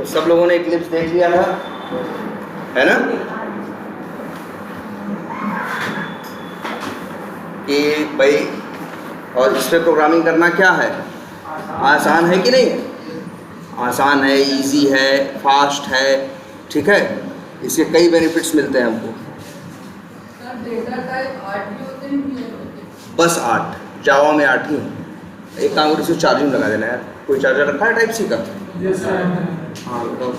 तो सब लोगों ने इक्लिप्स देख लिया था, है ना, कि भाई और इस पर प्रोग्रामिंग करना क्या है, आसान है कि नहीं, आसान है, इजी है, फास्ट है, ठीक है, इसके कई बेनिफिट्स मिलते हैं हमको। डेटा टाइप 8 ही होते हैं, बस 8, जावा में 8 ही हैं। एक काम करो, इसको चार्जिंग लगा देना यार, कोई चार्जर रखा है टाइप सी का? हाँ बताओ।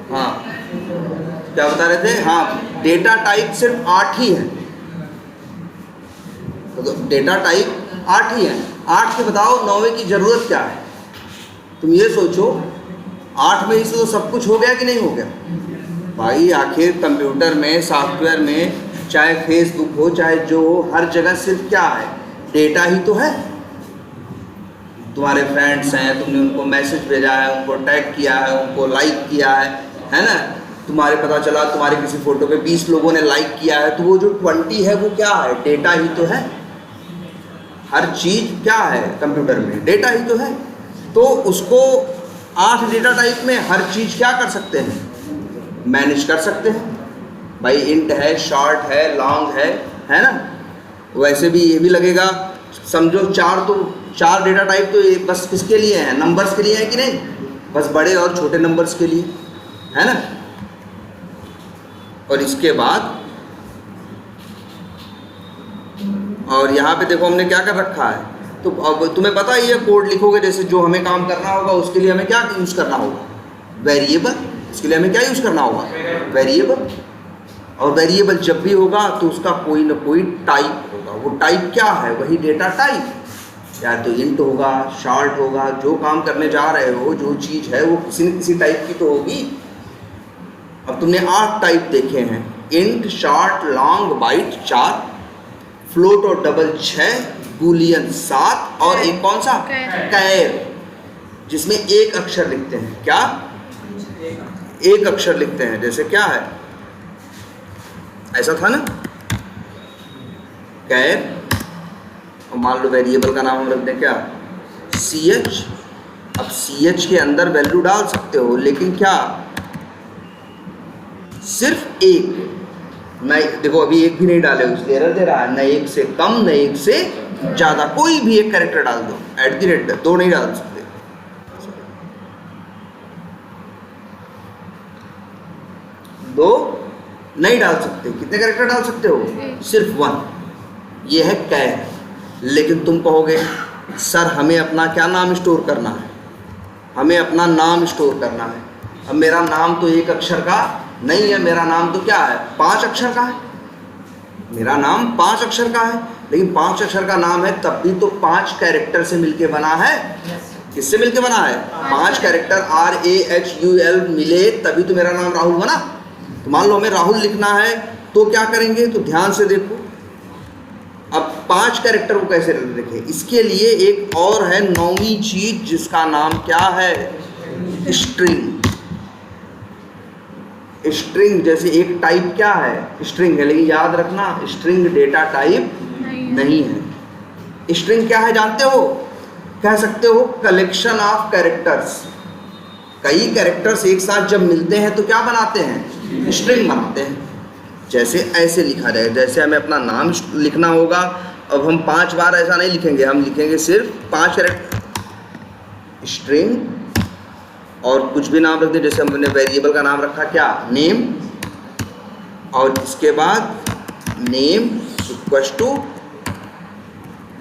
हाँ क्या बता रहे थे? हाँ डेटा टाइप सिर्फ 8 ही है, तो डेटा टाइप 8 ही है। 8 के बताओ 9वें की ज़रूरत क्या है? तुम ये सोचो, 8 में से तो सब कुछ हो गया कि नहीं हो गया भाई? आखिर कंप्यूटर में, सॉफ्टवेयर में, चाहे फेसबुक हो चाहे जो हो, हर जगह सिर्फ क्या है, डेटा ही तो है। तुम्हारे फ्रेंड्स हैं, तुमने उनको मैसेज भेजा है, उनको टैग किया है, उनको लाइक किया है ना, तुम्हारे पता चला तुम्हारे किसी फ़ोटो पे 20 लोगों ने लाइक किया है, तो वो जो 20 है वो क्या है, डेटा ही तो है। हर चीज़ क्या है कंप्यूटर में, डेटा ही तो है। तो उसको 8 डेटा टाइप में हर चीज़ क्या कर सकते हैं, मैनेज कर सकते हैं भाई। इंट है, शॉर्ट है, लॉन्ग है ना। वैसे भी ये भी लगेगा, समझो 4 डेटा टाइप तो ये बस किसके लिए हैं, नंबर्स के लिए है कि नहीं, बस बड़े और छोटे नंबर्स के लिए, है ना। और इसके बाद और यहाँ पे देखो हमने क्या कर रखा है, तो अब तुम्हें पता है ये कोड लिखोगे, जैसे जो हमें काम करना होगा उसके लिए हमें क्या यूज़ करना होगा, वेरिएबल। इसके लिए हमें क्या यूज़ करना होगा, वेरिएबल। और वेरिएबल जब भी होगा तो उसका कोई ना कोई टाइप होगा। वो टाइप क्या है, वही डेटा टाइप, या तो इंट होगा, शॉर्ट होगा। जो काम करने जा रहे हो, जो चीज़ है वो किसी न किसी टाइप की तो होगी। अब तुमने 8 टाइप देखे हैं, int, short, long, byte 4, float और डबल 6, बूलियन 7, और एक कौन सा, कैर, जिसमें एक अक्षर लिखते हैं। क्या, एक अक्षर लिखते हैं। जैसे क्या है, ऐसा था ना, कैर, और मान लो वेरिएबल का नाम हम रख दें क्या, ch। अब ch के अंदर वैल्यू डाल सकते हो, लेकिन क्या, सिर्फ एक, नहीं देखो अभी एक भी नहीं डाले, उसके एरर दे रहा है, न एक से कम न एक से ज़्यादा, कोई भी एक कैरेक्टर डाल दो, @ 2 नहीं डाल सकते। दो नहीं डाल सकते। कितने कैरेक्टर डाल सकते हो, सिर्फ 1। ये है कैर। लेकिन तुम कहोगे सर हमें अपना क्या नाम स्टोर करना है, हमें अपना नाम स्टोर करना है। अब मेरा नाम तो एक अक्षर का नहीं है, मेरा नाम तो क्या है, 5 अक्षर का है। मेरा नाम 5 अक्षर का है, लेकिन 5 अक्षर का नाम है तब भी तो 5 कैरेक्टर से मिलके बना है। किससे मिलके बना है, 5 कैरेक्टर RAHUL मिले तभी तो मेरा नाम राहुल बना। तो मान लो हमें राहुल लिखना है तो क्या करेंगे, तो ध्यान से देखो, अब 5 कैरेक्टर को कैसे लिखें, इसके लिए एक और है 9वीं चीज, जिसका नाम क्या है, स्ट्रिंग। स्ट्रिंग जैसे एक टाइप क्या है, स्ट्रिंग है, लेकिन याद रखना स्ट्रिंग डेटा टाइप नहीं है। स्ट्रिंग क्या है जानते हो, कह सकते हो कलेक्शन ऑफ कैरेक्टर्स। कई कैरेक्टर्स एक साथ जब मिलते हैं तो क्या बनाते हैं, स्ट्रिंग बनाते हैं। जैसे ऐसे लिखा जाए, जैसे हमें अपना नाम लिखना होगा, अब हम 5 बार ऐसा नहीं लिखेंगे, हम लिखेंगे सिर्फ 5 कैरेक्टर स्ट्रिंग, और कुछ भी नाम रख दें। जैसे हमने वेरिएबल का नाम रखा क्या, नेम, और इसके बाद नेम इक्वल्स टू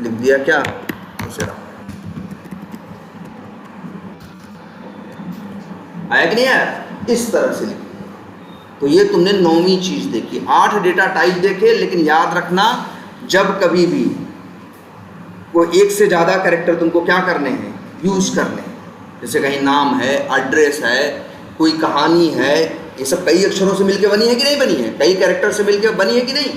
लिख दिया क्या, आया कि नहीं आया, इस तरह से लिख। तो ये तुमने 9वीं चीज देखी। 8 डेटा टाइप देखे, लेकिन याद रखना जब कभी भी कोई एक से ज़्यादा कैरेक्टर तुमको क्या करने हैं, यूज़ करने हैं। जैसे कहीं नाम है, एड्रेस है, कोई कहानी है, ये सब कई अक्षरों से मिलके बनी है कि नहीं बनी है, कई कैरेक्टर से मिलके बनी है कि नहीं।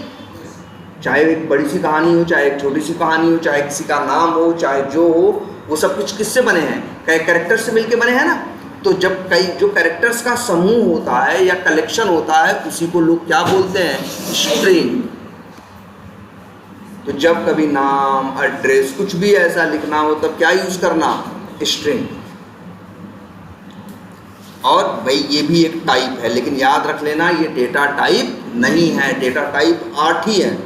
चाहे एक बड़ी सी कहानी हो, चाहे एक छोटी सी कहानी हो, चाहे किसी का नाम हो, चाहे जो हो, वो सब कुछ किससे बने हैं, कई कैरेक्टर से मिलके बने हैं ना। तो जब कई जो कैरेक्टर्स का समूह होता है या कलेक्शन होता है, उसी को लोग क्या बोलते हैं, स्ट्रिंग। तो जब कभी नाम, एड्रेस, कुछ भी ऐसा लिखना हो तब क्या यूज़ करना, स्ट्रिंग। और भाई ये भी एक टाइप है, लेकिन याद रख लेना ये डेटा टाइप नहीं है, डेटा टाइप 8 ही है।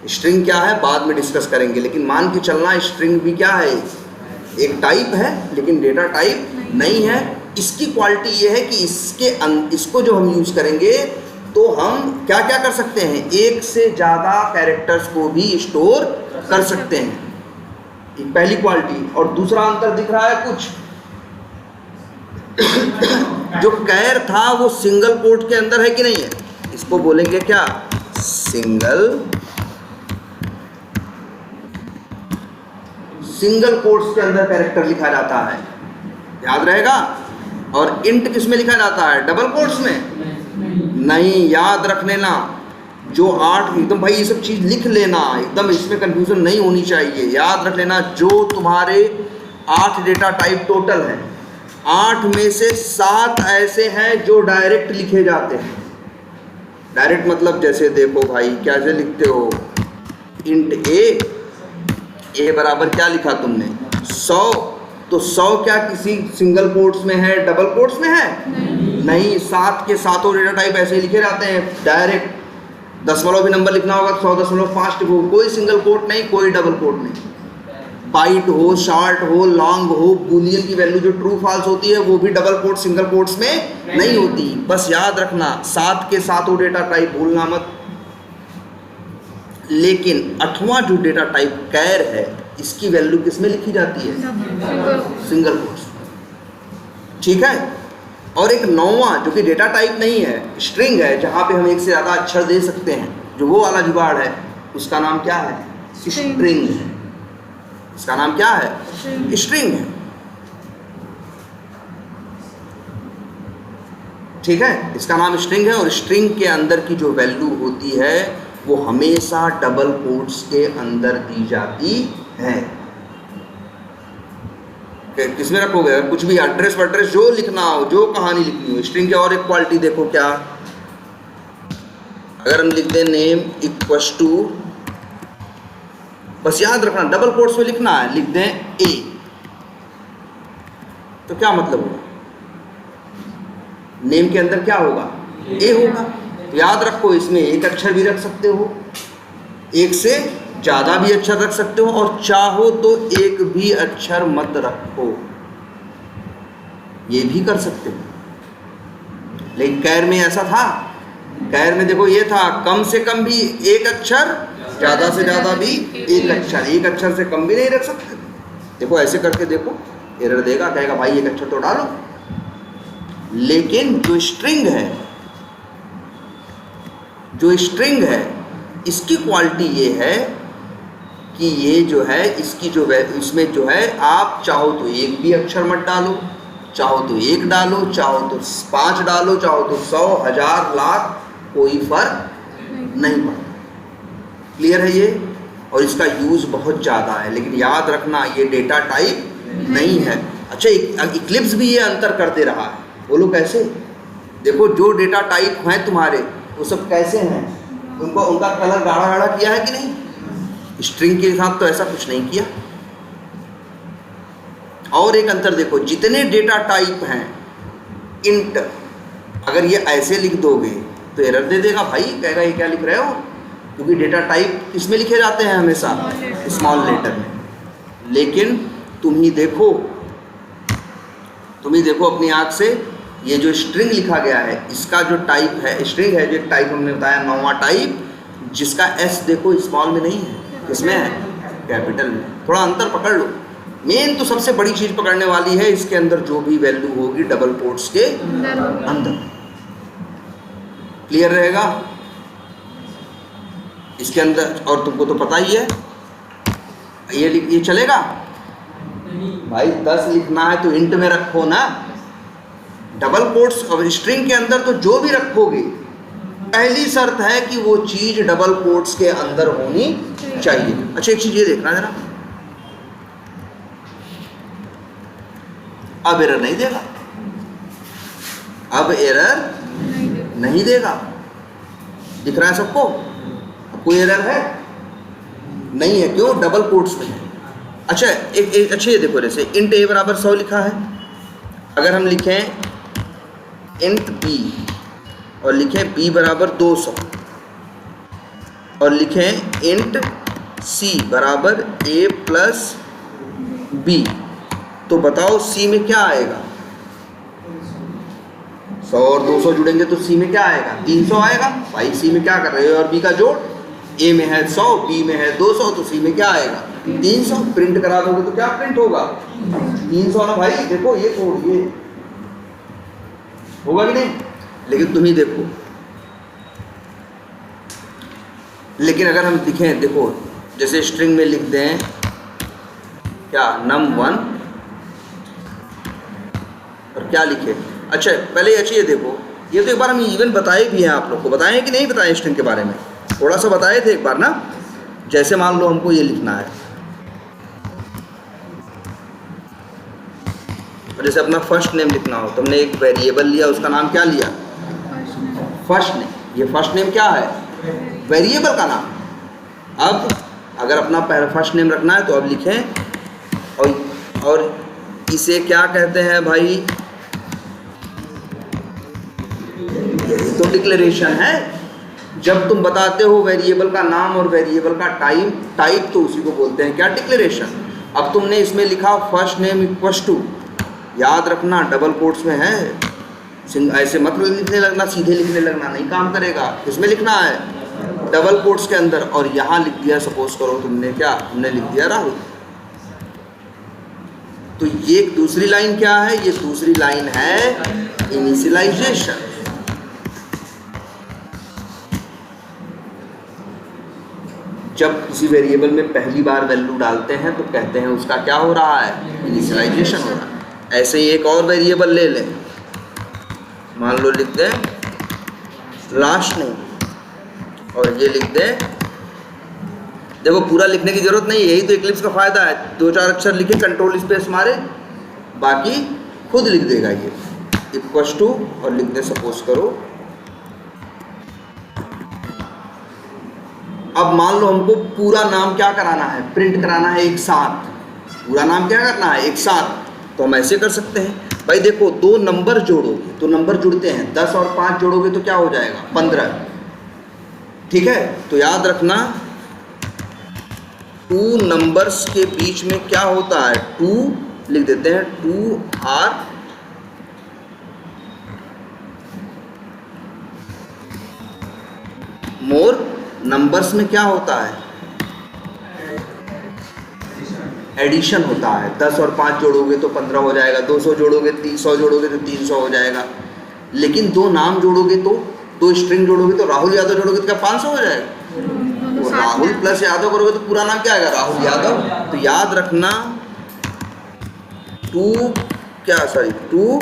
स्ट्रिंग क्या है बाद में डिस्कस करेंगे, लेकिन मान के चलना स्ट्रिंग भी क्या है, एक टाइप है लेकिन डेटा टाइप नहीं है। इसकी क्वालिटी ये है कि इसको जो हम यूज़ करेंगे तो हम क्या क्या कर सकते हैं, एक से ज़्यादा कैरेक्टर्स को भी स्टोर कर सकते हैं, एक पहली क्वालिटी। और दूसरा अंतर दिख रहा है कुछ जो कैर था वो सिंगल कोट के अंदर है कि नहीं है, इसको बोलेंगे क्या, सिंगल कोट्स के अंदर कैरेक्टर लिखा जाता है, याद रहेगा। और इंट किस में लिखा जाता है, डबल कोट्स में नहीं, याद रख लेना। जो 8 एकदम भाई ये सब चीज़ लिख लेना, एकदम इसमें कंफ्यूजन नहीं होनी चाहिए, याद रख लेना। जो तुम्हारे 8 डेटा टाइप टोटल है, 8 में से 7 ऐसे हैं जो डायरेक्ट लिखे जाते हैं। डायरेक्ट मतलब जैसे देखो भाई कैसे लिखते हो, इंट ए बराबर क्या लिखा तुमने 100, तो 100 क्या किसी सिंगल कोट्स में है, डबल कोट्स में है, नहीं 7 के सातों डेटा टाइप ऐसे लिखे जाते हैं डायरेक्ट। दशमलव भी नंबर लिखना होगा 100.5 लिखो, कोई सिंगल कोट नहीं, कोई डबल कोट नहीं। बाइट हो, शॉर्ट हो, लॉन्ग हो, बूलियन की वैल्यू जो ट्रू फॉल्स होती है वो भी डबल कोट सिंगल कोट्स में नहीं होती। बस याद रखना 7 के सातों डेटा टाइप भूलना मत। लेकिन 8वां जो डेटा टाइप कैर है, इसकी वैल्यू किस में लिखी जाती है, सिंगल कोट्स, ठीक है। और एक 9वां जो कि डेटा टाइप नहीं है, स्ट्रिंग है, जहाँ पे हम एक से ज़्यादा अक्षर दे सकते हैं, जो वो वाला जुगाड़ है, उसका नाम क्या है, स्ट्रिंग है। इसका नाम क्या है, स्ट्रिंग है, ठीक है। इसका नाम स्ट्रिंग है और स्ट्रिंग के अंदर की जो वैल्यू होती है वो हमेशा डबल कोट्स के अंदर दी जाती है। किसमें रखोगे, अगर कुछ भी एड्रेस वड्रेस जो लिखना हो, जो कहानी लिखनी हो, स्ट्रिंग की और एक क्वालिटी देखो क्या, अगर हम लिख दें नेम इक्वल्स टू, बस याद रखना डबल कोट्स में लिखना है, लिख दें ए, तो क्या मतलब होगा, नेम के अंदर क्या होगा, ए होगा। तो याद रखो इसमें एक अक्षर भी रख सकते हो, एक से ज़्यादा भी अक्षर रख सकते हो, और चाहो तो एक भी अक्षर मत रखो, ये भी कर सकते हो। लेकिन कैर में ऐसा था, कैर में देखो ये था कम से कम भी एक अक्षर, ज़्यादा से ज़्यादा भी एक अक्षर, एक अक्षर से कम भी नहीं रख सकते। देखो ऐसे करके देखो, एरर देगा, कहेगा भाई एक अक्षर तो डालो। लेकिन जो स्ट्रिंग है, इसकी क्वालिटी ये है कि ये जो है इसकी जो इसमें जो है, आप चाहो तो एक भी अक्षर मत डालो, चाहो तो एक डालो, चाहो तो 5 डालो, चाहो तो 100, 1000, लाख, कोई फर्क नहीं पड़ता। क्लियर है ये। और इसका यूज़ बहुत ज़्यादा है, लेकिन याद रखना ये डेटा टाइप नहीं है। अच्छा, इक्लिप्स भी ये अंतर कर दे रहा है, बोलो कैसे। देखो जो डेटा टाइप हैं तुम्हारे वो सब कैसे हैं, उनका कलर गाढ़ा गाढ़ा किया है कि नहीं, स्ट्रिंग के साथ तो ऐसा कुछ नहीं किया। और एक अंतर देखो, जितने डेटा टाइप हैं इंट, अगर ये ऐसे लिख दोगे तो एरर दे देगा भाई, कहेगा ये क्या लिख रहे हो, क्योंकि डेटा टाइप किसमें लिखे जाते हैं हमेशा, स्मॉल लेटर में। लेकिन तुम ही देखो अपनी आँख से, ये जो स्ट्रिंग लिखा गया है इसका जो टाइप है, स्ट्रिंग है जो एक टाइप हमने बताया 9वां टाइप, जिसका एस देखो स्मॉल में नहीं है, किसमें है, कैपिटल में। थोड़ा अंतर पकड़ लो। मेन तो सबसे बड़ी चीज़ पकड़ने वाली है, इसके अंदर जो भी वैल्यू होगी डबल कोट्स के अंदर। क्लियर रहेगा इसके अंदर। और तुमको तो पता ही है, ये चलेगा भाई, 10 लिखना है तो इंट में रखो ना, डबल कोट्स और स्ट्रिंग के अंदर तो जो भी रखोगे, पहली शर्त है कि वो चीज़ डबल कोट्स के अंदर होनी चाहिए। अच्छा, एक चीज़ ये देखना जरा, अब एरर नहीं देगा, अब एरर नहीं देगा। दिख रहा है सबको, कोई एरर है नहीं है, क्यों, डबल कोट्स में है। अच्छा, एक अच्छा ये देखो, जैसे इंट ए बराबर 100 लिखा है, अगर हम लिखें इंट बी और लिखें b बराबर 200 और लिखें इंट c बराबर a प्लस b, तो बताओ c में क्या आएगा? 100 और 200 जुड़ेंगे तो c में क्या आएगा? 300 आएगा। भाई c में क्या कर रहे हो? और b का जोड़, a में है 100, b में है 200, तो c में क्या आएगा? 300। प्रिंट करा दोगे तो क्या प्रिंट होगा? 300 ना भाई। देखो ये कोड ये होगा कि नहीं? लेकिन तुम ही देखो, लेकिन अगर हम लिखें, देखो जैसे स्ट्रिंग में लिख दें क्या num1 और क्या लिखे? अच्छा पहले ये चीज़ देखो, ये तो एक बार हम इवन बताए भी हैं, आप लोग को बताएं कि नहीं बताएं स्ट्रिंग के बारे में? थोड़ा सा बताए थे एक बार ना। जैसे मान लो हमको ये लिखना है, और जैसे अपना फर्स्ट नेम लिखना हो, तुमने एक वेरिएबल लिया, उसका नाम क्या लिया? First name. ये फर्स्ट नेम क्या है? वेरिएबल का नाम। अब अगर अपना फर्स्ट नेम रखना है तो अब लिखें और इसे क्या कहते हैं भाई? यही तो डिक्लेरेशन है। जब तुम बताते हो वेरिएबल का नाम और वेरिएबल का टाइप तो उसी को बोलते हैं क्या? डिक्लेरेशन। अब तुमने इसमें लिखा फर्स्ट नेम इक्वल्स टू, याद रखना डबल कोट्स में है, ऐसे मत लिखने लगना, सीधे लिखने लगना, नहीं काम करेगा। इसमें लिखना है डबल कोट्स के अंदर, और यहाँ लिख दिया, सपोज करो तुमने क्या, हमने लिख दिया राहुल। तो ये दूसरी लाइन क्या है? ये दूसरी लाइन है इनिशियलाइजेशन। जब किसी वेरिएबल में पहली बार वैल्यू डालते हैं तो कहते हैं उसका क्या हो रहा है? इनिशियलाइजेशन हो रहा है। ऐसे ही एक और वेरिएबल ले लें, मान लो लिख दें लास्ट नेम और ये लिख दें, देखो पूरा लिखने की जरूरत नहीं है, यही तो इक्लिप्स का फायदा है। 2-4 अक्षर लिखे, कंट्रोल स्पेस मारे, बाकी खुद लिख देगा ये। इक्वल्स टू और लिख दें सपोज करो। अब मान लो हमको पूरा नाम क्या कराना है? प्रिंट कराना है एक साथ। पूरा नाम क्या करना है? एक साथ। तो हम ऐसे कर सकते हैं भाई, देखो 2 नंबर जोड़ोगे तो नंबर जुड़ते हैं, 10 और 5 जोड़ोगे तो क्या हो जाएगा? 15। ठीक है, तो याद रखना 2 नंबर्स के बीच में क्या होता है? 2 लिख देते हैं, 2 आर मोर नंबर्स में क्या होता है? एडिशन होता है। 10 और 5 जोड़ोगे तो 15 हो जाएगा, 200 जोड़ोगे 300 जोड़ोगे तो 300 हो जाएगा। लेकिन 2 नाम जोड़ोगे तो, 2 स्ट्रिंग जोड़ोगे तो राहुल यादव जोड़ोगे तो क्या 500 हो जाएगा? तो राहुल प्लस यादव करोगे तो पूरा नाम क्या आएगा? राहुल यादव। तो याद रखना 2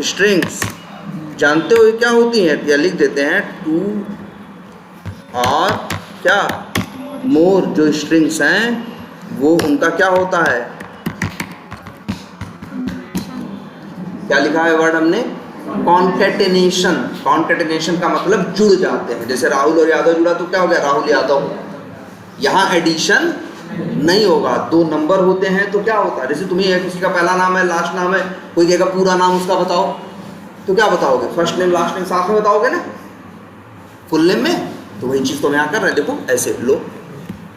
स्ट्रिंग्स जानते हो ये क्या होती हैं? या लिख देते हैं 2 और क्या मोर, जो स्ट्रिंग्स हैं वो उनका क्या होता है? क्या लिखा है वर्ड हमने? कॉन्केटेनेशन। कॉन्केटेनेशन का मतलब जुड़ जाते हैं। जैसे राहुल और यादव जुड़ा तो क्या हो गया? राहुल यादव। यहाँ एडिशन नहीं होगा। 2 नंबर होते हैं तो क्या होता है? जैसे तुम्हें किसी का पहला नाम है, लास्ट नाम है, कोई कहेगा पूरा नाम उसका बताओ, तो क्या बताओगे? फर्स्ट नेम लास्ट नेम साथ में बताओगे ना, फुल नेम में। तो वही चीज़ तो हम यहाँ कर रहे हैं। देखो ऐसे लो,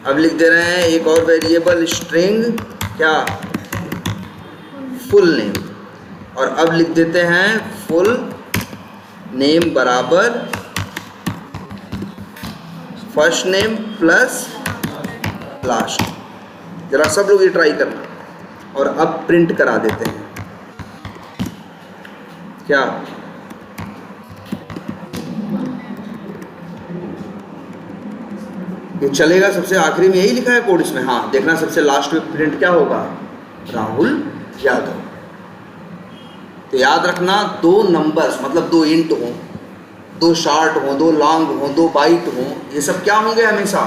अब लिख दे रहे हैं एक और वेरिएबल स्ट्रिंग क्या? Full name. और अब लिख देते हैं फुल नेम बराबर फर्स्ट नेम प्लस लास्ट। जरा सब लोग ये ट्राई करना। और अब प्रिंट करा देते हैं क्या? ये चलेगा। सबसे आखिरी में यही लिखा है कोड इसमें। हाँ देखना, सबसे लास्ट में प्रिंट क्या होगा? राहुल यादव। तो याद रखना 2 नंबर्स मतलब 2 इंट हो, 2 शॉर्ट हो, 2 लॉन्ग हो, 2 बाइट हो, ये सब क्या होंगे? हमेशा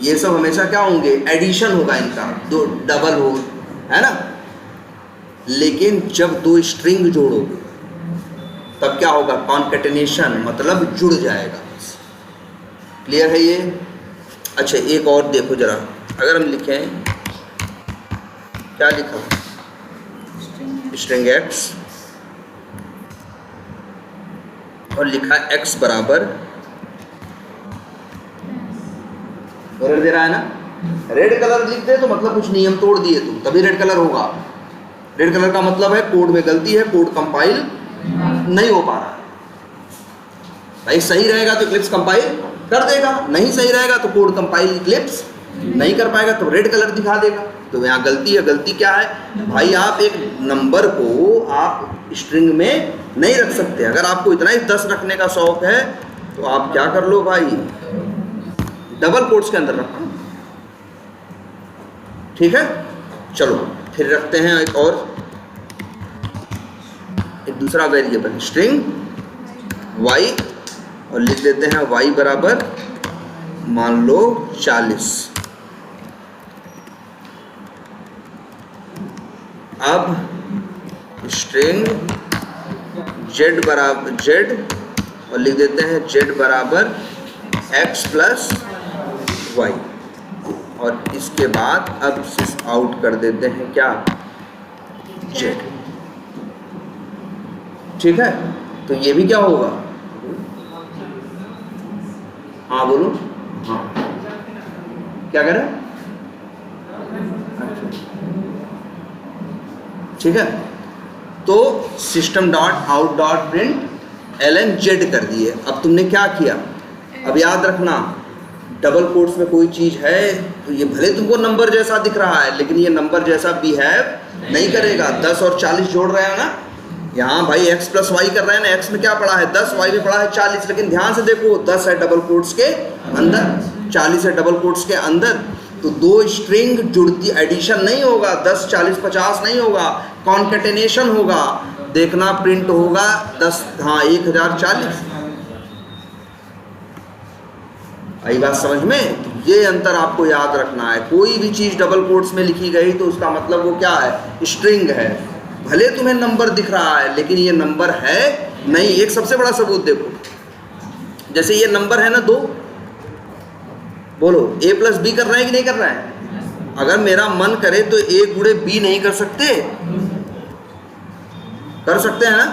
ये सब हमेशा क्या होंगे? एडिशन होगा इनका, 2 डबल हो, है ना। लेकिन जब 2 स्ट्रिंग जोड़ोगे तब क्या होगा? कॉन्केटेनेशन, मतलब जुड़ जाएगा। क्लियर है ये? अच्छा एक और देखो जरा, अगर हम लिखें क्या लिखा? स्ट्रिंग एक्स और लिखा x बराबर एरर दे रहा है ना। रेड कलर लिख दे तो मतलब कुछ नियम तोड़ दिए तुम, तभी रेड कलर होगा। रेड कलर का मतलब है कोड में गलती है, कोड कंपाइल नहीं हो पा रहा। भाई सही रहेगा तो इक्लिप्स कंपाइल कर देगा, नहीं सही रहेगा तो कोड कंपाइल इक्लिप्स नहीं कर पाएगा, तो रेड कलर दिखा देगा। तो यहाँ गलती है। गलती क्या है भाई, आप एक नंबर को आप स्ट्रिंग में नहीं रख सकते। अगर आपको इतना ही 10 रखने का शौक है तो आप क्या कर लो भाई, डबल कोट्स के अंदर रखो। ठीक है, चलो फिर रखते हैं एक और, एक दूसरा वेरिएबल स्ट्रिंग y, और लिख देते हैं y बराबर मान लो 40। अब स्ट्रिंग z बराबर z, और लिख देते हैं z बराबर x प्लस y, और इसके बाद अब आउट कर देते हैं क्या, z। ठीक है, तो ये भी क्या होगा, हाँ बोलो, हाँ क्या करें, ठीक है। तो system dot out dot print ln z कर दिए। अब तुमने क्या किया, अब याद रखना डबल कोट्स में कोई चीज़ है तो ये भले तुमको नंबर जैसा दिख रहा है लेकिन ये नंबर जैसा बिहेव नहीं करेगा। 10 और 40 जोड़ रहे हैं ना, यहाँ भाई x प्लस वाई कर रहे हैं ना, x में क्या पड़ा है 10, y में पड़ा है 40, लेकिन ध्यान से देखो 10 है डबल कोट्स के अंदर, 40 है डबल कोट्स के अंदर, तो दो स्ट्रिंग जुड़ती, एडिशन नहीं होगा, 10 40 50 नहीं होगा, कॉन्केटेनेशन होगा। देखना प्रिंट होगा 10, हाँ 1040। आई बात समझ में? ये अंतर आपको याद रखना है। कोई भी चीज़ डबल कोट्स में लिखी गई तो उसका मतलब वो क्या है, स्ट्रिंग है। भले तुम्हें नंबर दिख रहा है लेकिन ये नंबर है नहीं। एक सबसे बड़ा सबूत देखो, जैसे ये नंबर है ना 2, बोलो a प्लस बी कर रहे हैं कि नहीं कर रहे हैं? अगर मेरा मन करे तो a गुणे b नहीं कर सकते? कर सकते हैं ना।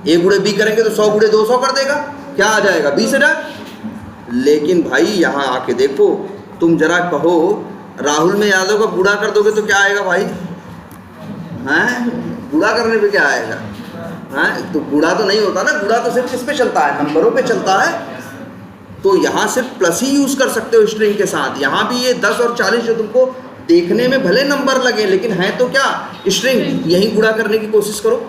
a गुणे b करेंगे तो 100 गुणे 200 कर देगा, क्या आ जाएगा 20,000। लेकिन भाई यहाँ आके देखो, तुम जरा कहो राहुल में यादव का गुणा कर दोगे तो क्या आएगा भाई, हैं? गुणा करने पे क्या आएगा, हैं? तो गुणा तो नहीं होता ना, गुणा तो सिर्फ किस पे चलता है, नंबरों पे चलता है। तो यहाँ सिर्फ प्लस ही यूज़ कर सकते हो स्ट्रिंग के साथ। यहाँ भी ये 10 और 40 जो तुमको देखने में भले नंबर लगे लेकिन है तो क्या, स्ट्रिंग। यही गुणा करने की कोशिश करो,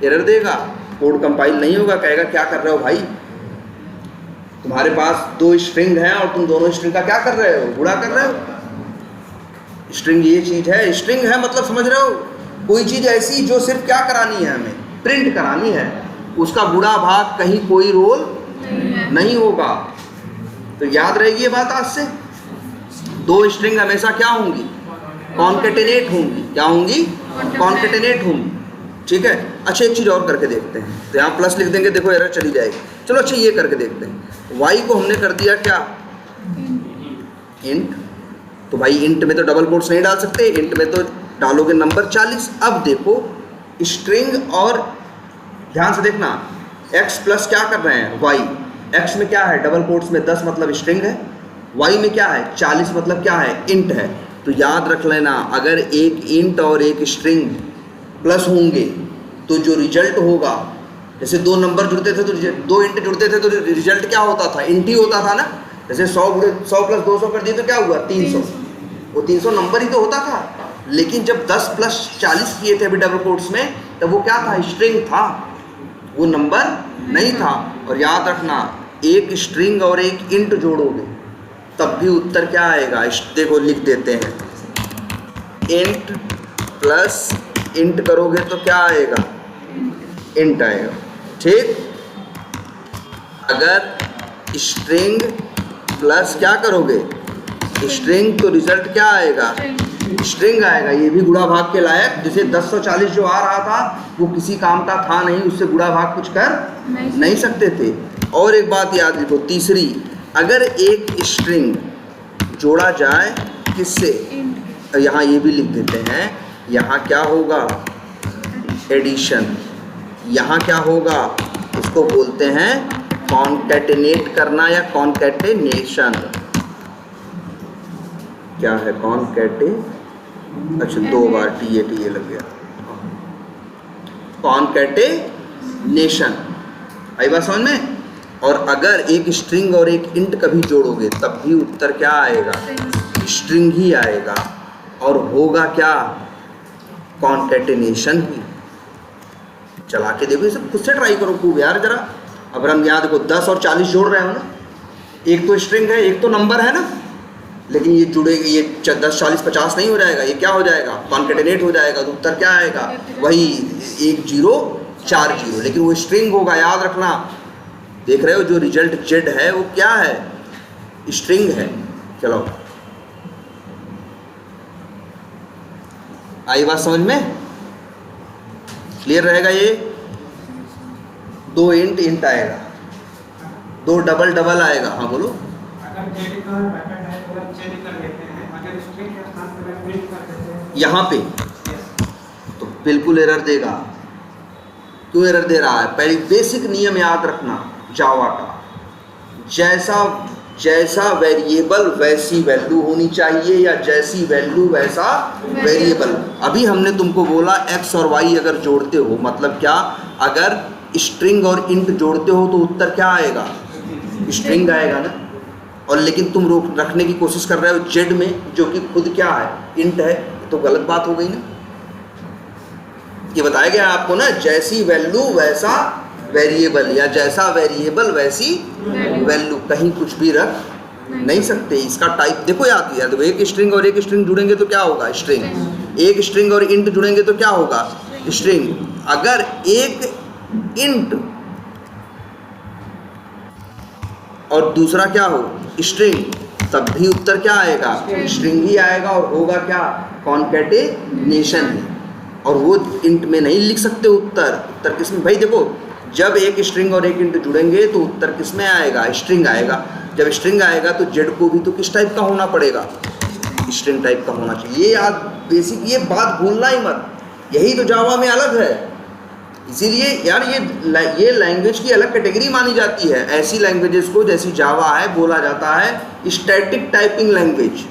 एरर देगा, कोड कंपाइल नहीं होगा, कहेगा क्या कर रहे हो भाई, तुम्हारे पास 2 स्ट्रिंग हैं और तुम दोनों स्ट्रिंग का क्या कर रहे हो, गुणा कर रहे हो। स्ट्रिंग ये चीज़ है, स्ट्रिंग है मतलब समझ रहे हो, कोई चीज़ ऐसी जो सिर्फ क्या करानी है, हमें प्रिंट करानी है, उसका गुणा भाग कहीं कोई रोल नहीं होगा। तो याद रहेगी ये बात आज से। 2 स्ट्रिंग हमेशा क्या होंगी, कॉन्केटेनेट होंगी। क्या होंगी, कॉन्केटेनेट होंगी। ठीक है, अच्छा एक चीज़ और करके देखते हैं। तो यहाँ प्लस लिख देंगे, देखो एरर चली जाएगी। चलो अच्छा ये करके देखते हैं। y को हमने कर दिया क्या, इंट। तो भाई इंट में तो डबल कोट्स नहीं डाल सकते, इंट में तो डालोगे नंबर 40। अब देखो स्ट्रिंग, और ध्यान से देखना x प्लस क्या कर रहे हैं y, x में क्या है डबल कोट्स में 10 मतलब स्ट्रिंग है, y में क्या है 40 मतलब क्या है, इंट है। तो याद रख लेना, अगर एक इंट और एक स्ट्रिंग प्लस होंगे तो जो रिजल्ट होगा, जैसे 2 नंबर जुड़ते थे तो 2 इंट जुड़ते थे तो रिजल्ट क्या होता था, इंट ही होता था ना। जैसे 100 प्लस 200 कर दिए तो क्या हुआ 300, वो 300 नंबर ही तो होता था। लेकिन जब 10 प्लस 40 किए थे अभी डबल कोट्स में, तब वो क्या था, स्ट्रिंग था, वो नंबर नहीं था। और याद रखना, एक स्ट्रिंग और एक इंट जोड़ोगे तब भी उत्तर क्या आएगा, देखो लिख देते हैं, इंट प्लस इंट करोगे तो क्या आएगा, इंट आएगा। ठीक, अगर स्ट्रिंग प्लस क्या करोगे, स्ट्रिंग, तो रिजल्ट क्या आएगा, स्ट्रिंग आएगा। ये भी गुणा भाग के लायक, जैसे 1040 जो आ रहा था वो किसी काम का था नहीं, उससे गुणा भाग कुछ कर नहीं सकते थे। और एक बात याद रखो, तीसरी, अगर एक स्ट्रिंग जोड़ा जाए किससे, यहाँ ये भी लिख देते हैं, यहाँ क्या होगा एडिशन, यहाँ क्या होगा इसको बोलते हैं कॉन्कैटिनेट करना या कॉन्कैटिनेशन। क्या है कॉन्कैटे, अच्छा 2 बार टी ए लग गया, कॉन्कैटिनेशन। आई बात समझ में? और अगर एक स्ट्रिंग और एक इंट कभी जोड़ोगे तब भी उत्तर क्या आएगा? स्ट्रिंग ही आएगा। और होगा क्या? कॉन्कैटिनेशन ही। चला के देखो, ये सब खुद से ट्राई करो खूब यार जरा। अब हम यहाँ देखो 10 और 40 जोड़ रहे हो ना, एक तो स्ट्रिंग है एक तो नंबर है ना, लेकिन ये जुड़ेगी, ये 10 40 50 नहीं हो जाएगा, ये क्या हो जाएगा? कॉन्कैटिनेट हो जाएगा। तो उत्तर क्या आएगा? वही 1 0 4 0, लेकिन वो स्ट्रिंग होगा, याद रखना। देख रहे हो जो रिजल्ट जेड है वो क्या है? स्ट्रिंग है। चलो आई बात समझ में? क्लियर रहेगा ये? 2 इंट आएगा, 2 डबल आएगा। हाँ बोलो। यहाँ पे तो बिल्कुल एरर देगा। क्यों एरर दे रहा है? पहले बेसिक नियम याद रखना जावा का, जैसा वेरिएबल वैसी वैल्यू होनी चाहिए, या जैसी वैल्यू वैसा वेरिएबल। अभी हमने तुमको बोला एक्स और वाई अगर जोड़ते हो, मतलब क्या? अगर स्ट्रिंग और इंट जोड़ते हो तो उत्तर क्या आएगा? स्ट्रिंग आएगा ना। और लेकिन तुम रखने की कोशिश कर रहे हो जेड में, जो कि खुद क्या है? इंट है। तो गलत बात हो गई ना। ये बताया गया आपको ना, जैसी वैल्यू वैसा वेरिएबल, या जैसा वेरिएबल वैसी वैल्यू। कहीं कुछ भी रख नहीं सकते। इसका टाइप देखो याद किया तो एक स्ट्रिंग और एक स्ट्रिंग जुड़ेंगे तो क्या होगा? स्ट्रिंग। एक स्ट्रिंग और इंट जुड़ेंगे तो क्या होगा? स्ट्रिंग। अगर एक इंट और दूसरा क्या हो? स्ट्रिंग, तब भी उत्तर क्या आएगा? स्ट्रिंग ही आएगा। और होगा क्या? कॉन्कैटिनेशन। और वो इंट में नहीं लिख सकते उत्तर किस में? भाई देखो, जब एक स्ट्रिंग और एक इंट जुड़ेंगे तो उत्तर किस में आएगा? स्ट्रिंग आएगा। जब स्ट्रिंग आएगा तो जेड को भी तो किस टाइप का होना पड़ेगा? स्ट्रिंग टाइप का होना चाहिए। ये याद बेसिक, ये बात भूलना ही मत। यही तो जावा में अलग है। इसीलिए यार ये लैंग्वेज की अलग कैटेगरी मानी जाती है। ऐसी लैंग्वेजेस को, जैसी जावा है, बोला जाता है स्टैटिक टाइपिंग लैंग्वेज।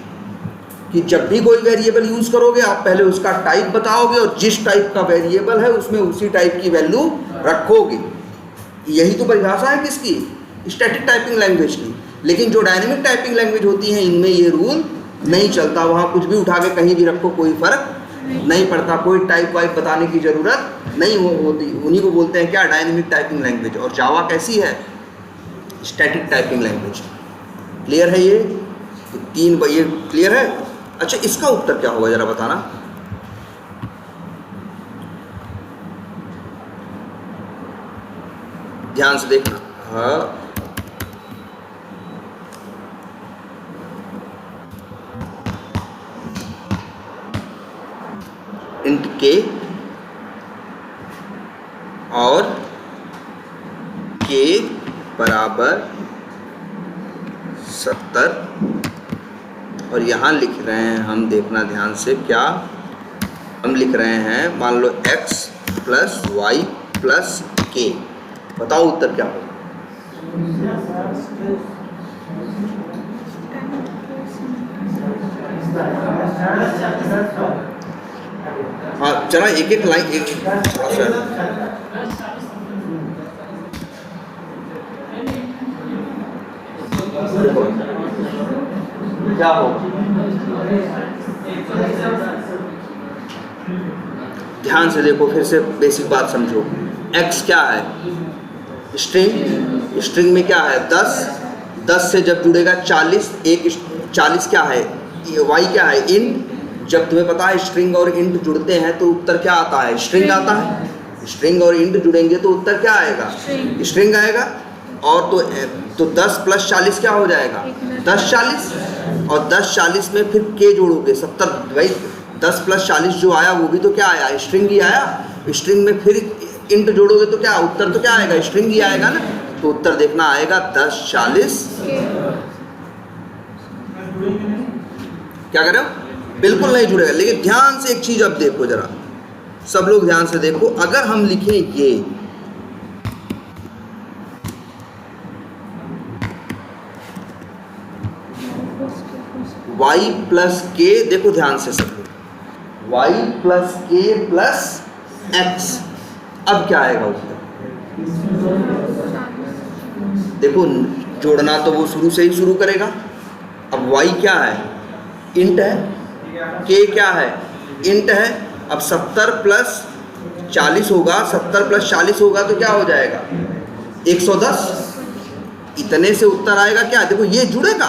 कि जब भी कोई वेरिएबल यूज़ करोगे आप पहले उसका टाइप बताओगे और जिस टाइप का वेरिएबल है उसमें उसी टाइप की वैल्यू रखोगे। यही तो परिभाषा है किसकी? स्टैटिक टाइपिंग लैंग्वेज की। लेकिन जो डायनेमिक टाइपिंग लैंग्वेज होती है, इनमें ये रूल नहीं चलता। वहाँ कुछ भी उठा के कहीं भी रखो, कोई फ़र्क नहीं पड़ता। कोई टाइप वाइप बताने की ज़रूरत नहीं होती। उन्हीं को बोलते हैं क्या? Dynamic typing language. और जावा कैसी है? Static typing language. क्लियर है ये? तो 3 ये क्लियर है? अच्छा, इसका उत्तर क्या होगा ज़रा बताना। ध्यान से देखना। हाँ, इंट के और के बराबर 70। और यहाँ लिख रहे हैं हम, देखना ध्यान से, क्या हम लिख रहे हैं? मान लो x प्लस वाई प्लस के। बताओ उत्तर क्या होगा? हाँ चला, एक एक लाइन, एक क्या हो? ध्यान से देखो, फिर से बेसिक बात समझो। x क्या है? स्ट्रिंग। स्ट्रिंग में क्या है? 10 से जब जुड़ेगा 40, एक 40 क्या है? y क्या है? इंट। जब तुम्हें पता है स्ट्रिंग और इंट जुड़ते हैं तो उत्तर क्या आता है? स्ट्रिंग आता है। स्ट्रिंग और इंट जुड़ेंगे तो उत्तर क्या आएगा? स्ट्रिंग आएगा। और तो 10 प्लस 40 क्या हो जाएगा? 10 40। और 10 40 में फिर के जोड़ोगे 70। भाई 10 प्लस 40 जो आया वो भी तो क्या आया? स्ट्रिंग ही आया। स्ट्रिंग में फिर इंट जोड़ोगे तो क्या उत्तर तो क्या आएगा? स्ट्रिंग ही आएगा ना। तो उत्तर देखना आएगा 10 40। क्या कर रहे हो? बिल्कुल नहीं जुड़ेगा। लेकिन ध्यान से एक चीज अब देखो जरा, सब लोग ध्यान से देखो। अगर हम लिखें ये y प्लस के, देखो ध्यान से सब लोग, y प्लस के प्लस एक्स। अब क्या आएगा उत्तर? देखो जोड़ना तो वो शुरू से ही शुरू करेगा। अब y क्या है? इंट है। k क्या है? इंट है। अब 70 प्लस 40 होगा, 70 प्लस 40 होगा तो क्या हो जाएगा? 110। इतने से उत्तर आएगा क्या? देखो ये जुड़ेगा,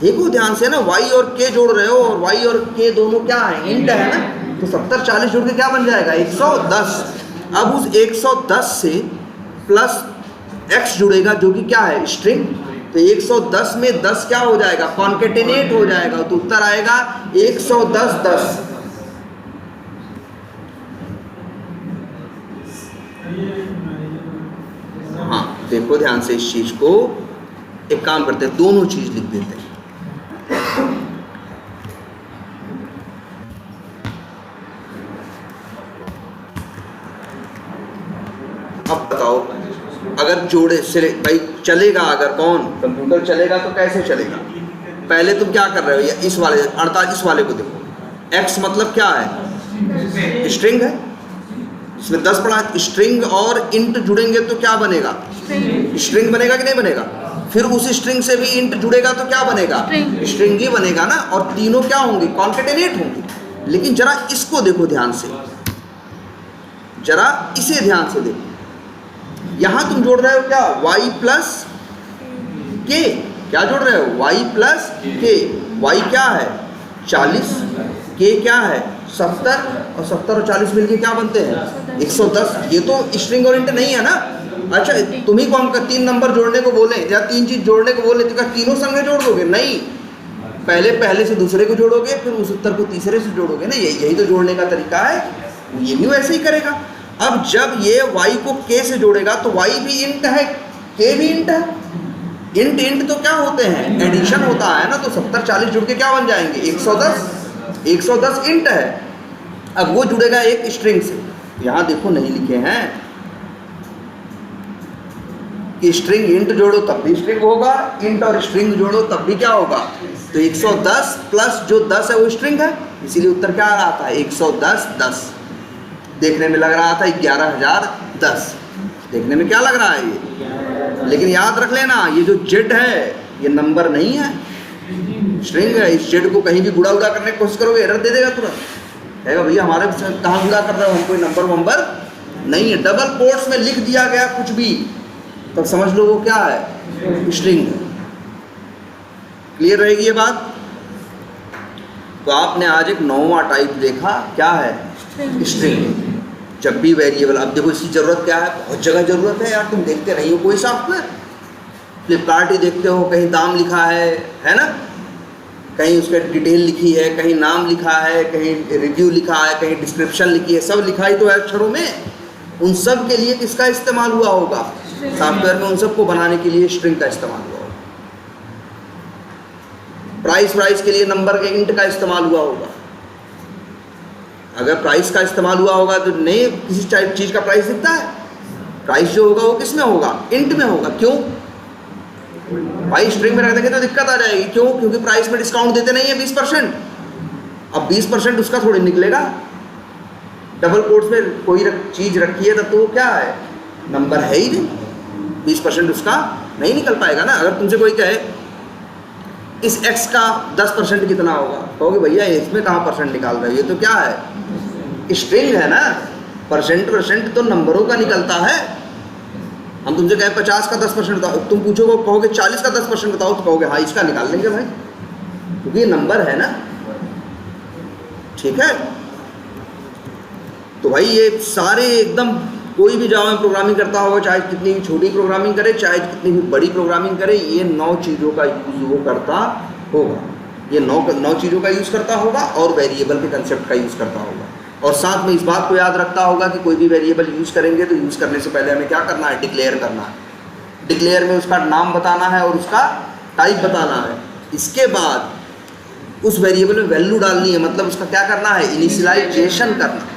देखो ध्यान से ना, y और k जोड़ रहे हो और y और k दोनों क्या है? इंट है ना, तो 70 40 जोड़ के क्या बन जाएगा? 110। अब उस 110 से प्लस x जुड़ेगा जो कि क्या है? स्ट्रिंग। तो 110 में 10 क्या हो जाएगा? कॉन्केटेनेट हो जाएगा, तो उत्तर आएगा 110 10। हाँ देखो ध्यान से इस चीज को, एक काम करते हैं, दोनों चीज लिख देते हैं। अब बताओ, अगर जोड़े से भाई चलेगा, अगर कौन कंप्यूटर चलेगा तो कैसे चलेगा? पहले तुम क्या कर रहे हो? या इस वाले 48 वाले को देखो, x मतलब क्या है? स्ट्रिंग है, इसमें 10 पढ़ा। स्ट्रिंग और इंट जुड़ेंगे तो क्या बनेगा? स्ट्रिंग बनेगा कि नहीं बनेगा? फिर उस स्ट्रिंग से भी इंट जुड़ेगा तो क्या बनेगा? स्ट्रिंग ही बनेगा ना, और तीनों क्या होंगे? कॉन्केटेनेट होंगे। लेकिन जरा इसको देखो ध्यान से, जरा इसे ध्यान से देखो, यहां तुम जोड़ रहे हो क्या? y प्लस के। क्या जोड़ रहे हो? y प्लस के। y क्या है? 40, k क्या है? 70, और 70 और 40 मिलके क्या बनते हैं? 110। ये तो स्ट्रिंग और इंट नहीं है ना। अच्छा तुम्ही को हम 3 नंबर जोड़ने को बोले या 3 चीज जोड़ने को बोले तो क्या तीनों संगे जोड़ दोगे? नहीं, पहले से दूसरे को जोड़ोगे, फिर उस उत्तर को तीसरे से जोड़ोगे ना। यही तो जोड़ने का तरीका है। ये भी वैसे ही करेगा। अब जब ये y को k से जोड़ेगा तो y भी इंट है, k भी इंट है। इंट इंट तो क्या होते हैं? एडिशन होता है ना। तो 70 40 जुड़ के क्या बन जाएंगे? 110। 110 इंट है। अब वो जुड़ेगा एक स्ट्रिंग से। यहां देखो नहीं लिखे हैं कि स्ट्रिंग इंट जोड़ो तब भी स्ट्रिंग होगा, इंट और स्ट्रिंग जोड़ो तब भी क्या होगा? तो 110 प्लस जो 10 है वो स्ट्रिंग है, इसीलिए उत्तर क्या आ रहा था? 110 10। देखने में लग रहा था 11,010। देखने में क्या लग रहा है ये? लेकिन याद रख लेना, ये जो जेड है ये नंबर नहीं है, स्ट्रिंग है। इस जेड को कहीं भी गुड़ा उड़ा करने की कोशिश करोगे एरर दे देगा तुरंत, कहेगा भैया हमारे कहाँ गुड़ा कर रहे हो, हम कोई नंबर नहीं है। डबल कोट्स में लिख दिया गया कुछ भी तब समझ लो वो क्या है? स्ट्रिंग है। क्लियर रहेगी ये बात? तो आपने आज एक 9वां टाइप देखा, क्या है? स्ट्रिंग। जब भी वेरिएबल, अब देखो इसकी ज़रूरत क्या है? बहुत जगह ज़रूरत है यार। तुम देखते नहीं हो कोई सॉफ्टवेयर, फ्लिपकार्ट ही देखते हो, कहीं दाम लिखा है ना, कहीं उसका डिटेल लिखी है, कहीं नाम लिखा है, कहीं रिव्यू लिखा है, कहीं डिस्क्रिप्शन लिखी है, सब लिखा ही तो है अक्षरों में। उन सब के लिए किसका इस्तेमाल हुआ होगा? सॉफ्टवेयर में उन सब को बनाने के लिए स्ट्रिंग का इस्तेमाल हुआ होगा। प्राइस के लिए नंबर के इंट का इस्तेमाल हुआ होगा। अगर प्राइस का इस्तेमाल हुआ होगा तो नहीं किसी चीज़ का प्राइस दिखता है? प्राइस जो होगा वो किस में होगा? इंट में होगा। क्यों भाई? स्ट्रिंग में रख देंगे तो दिक्कत आ जाएगी। क्यों? क्योंकि प्राइस में डिस्काउंट देते नहीं है 20%। अब 20% उसका थोड़ी निकलेगा। डबल कोट्स में कोई चीज़ रखी है तब तो वो क्या है? नंबर है ही नहीं। 20% उसका नहीं निकल पाएगा ना। अगर तुमसे कोई कहे इस x का 10% कितना होगा, कहोगे भैया इसमें कहाँ परसेंट निकाल रहे हो, ये तो क्या है? स्ट्रिंग है ना। परसेंट तो नंबरों का निकलता है। हम तुमसे कहें 50 का 10% बताओ, तुम पूछोगे कहोगे 40 का 10% बताओ, तो कहोगे हाँ इसका निकाल लेंगे भाई, क्योंकि ये नंबर है ना। ठीक है, तो भाई ये सारे एकदम, कोई भी जावा में प्रोग्रामिंग करता होगा, चाहे कितनी भी छोटी प्रोग्रामिंग करे, चाहे कितनी भी बड़ी प्रोग्रामिंग करे, ये 9 चीज़ों का यूज़ वो करता होगा। ये 9 चीज़ों का यूज़ करता होगा और वेरिएबल के कंसेप्ट का यूज़ करता होगा। और साथ में इस बात को याद रखता होगा कि कोई भी वेरिएबल यूज़ करेंगे तो यूज़ करने से पहले हमें क्या करना है? डिक्लेयर करना है। डिक्लेयर में उसका नाम बताना है और उसका टाइप बताना है। इसके बाद उस वेरिएबल में वैल्यू डालनी है, मतलब उसका क्या करना है? इनिशियलाइजेशन करना।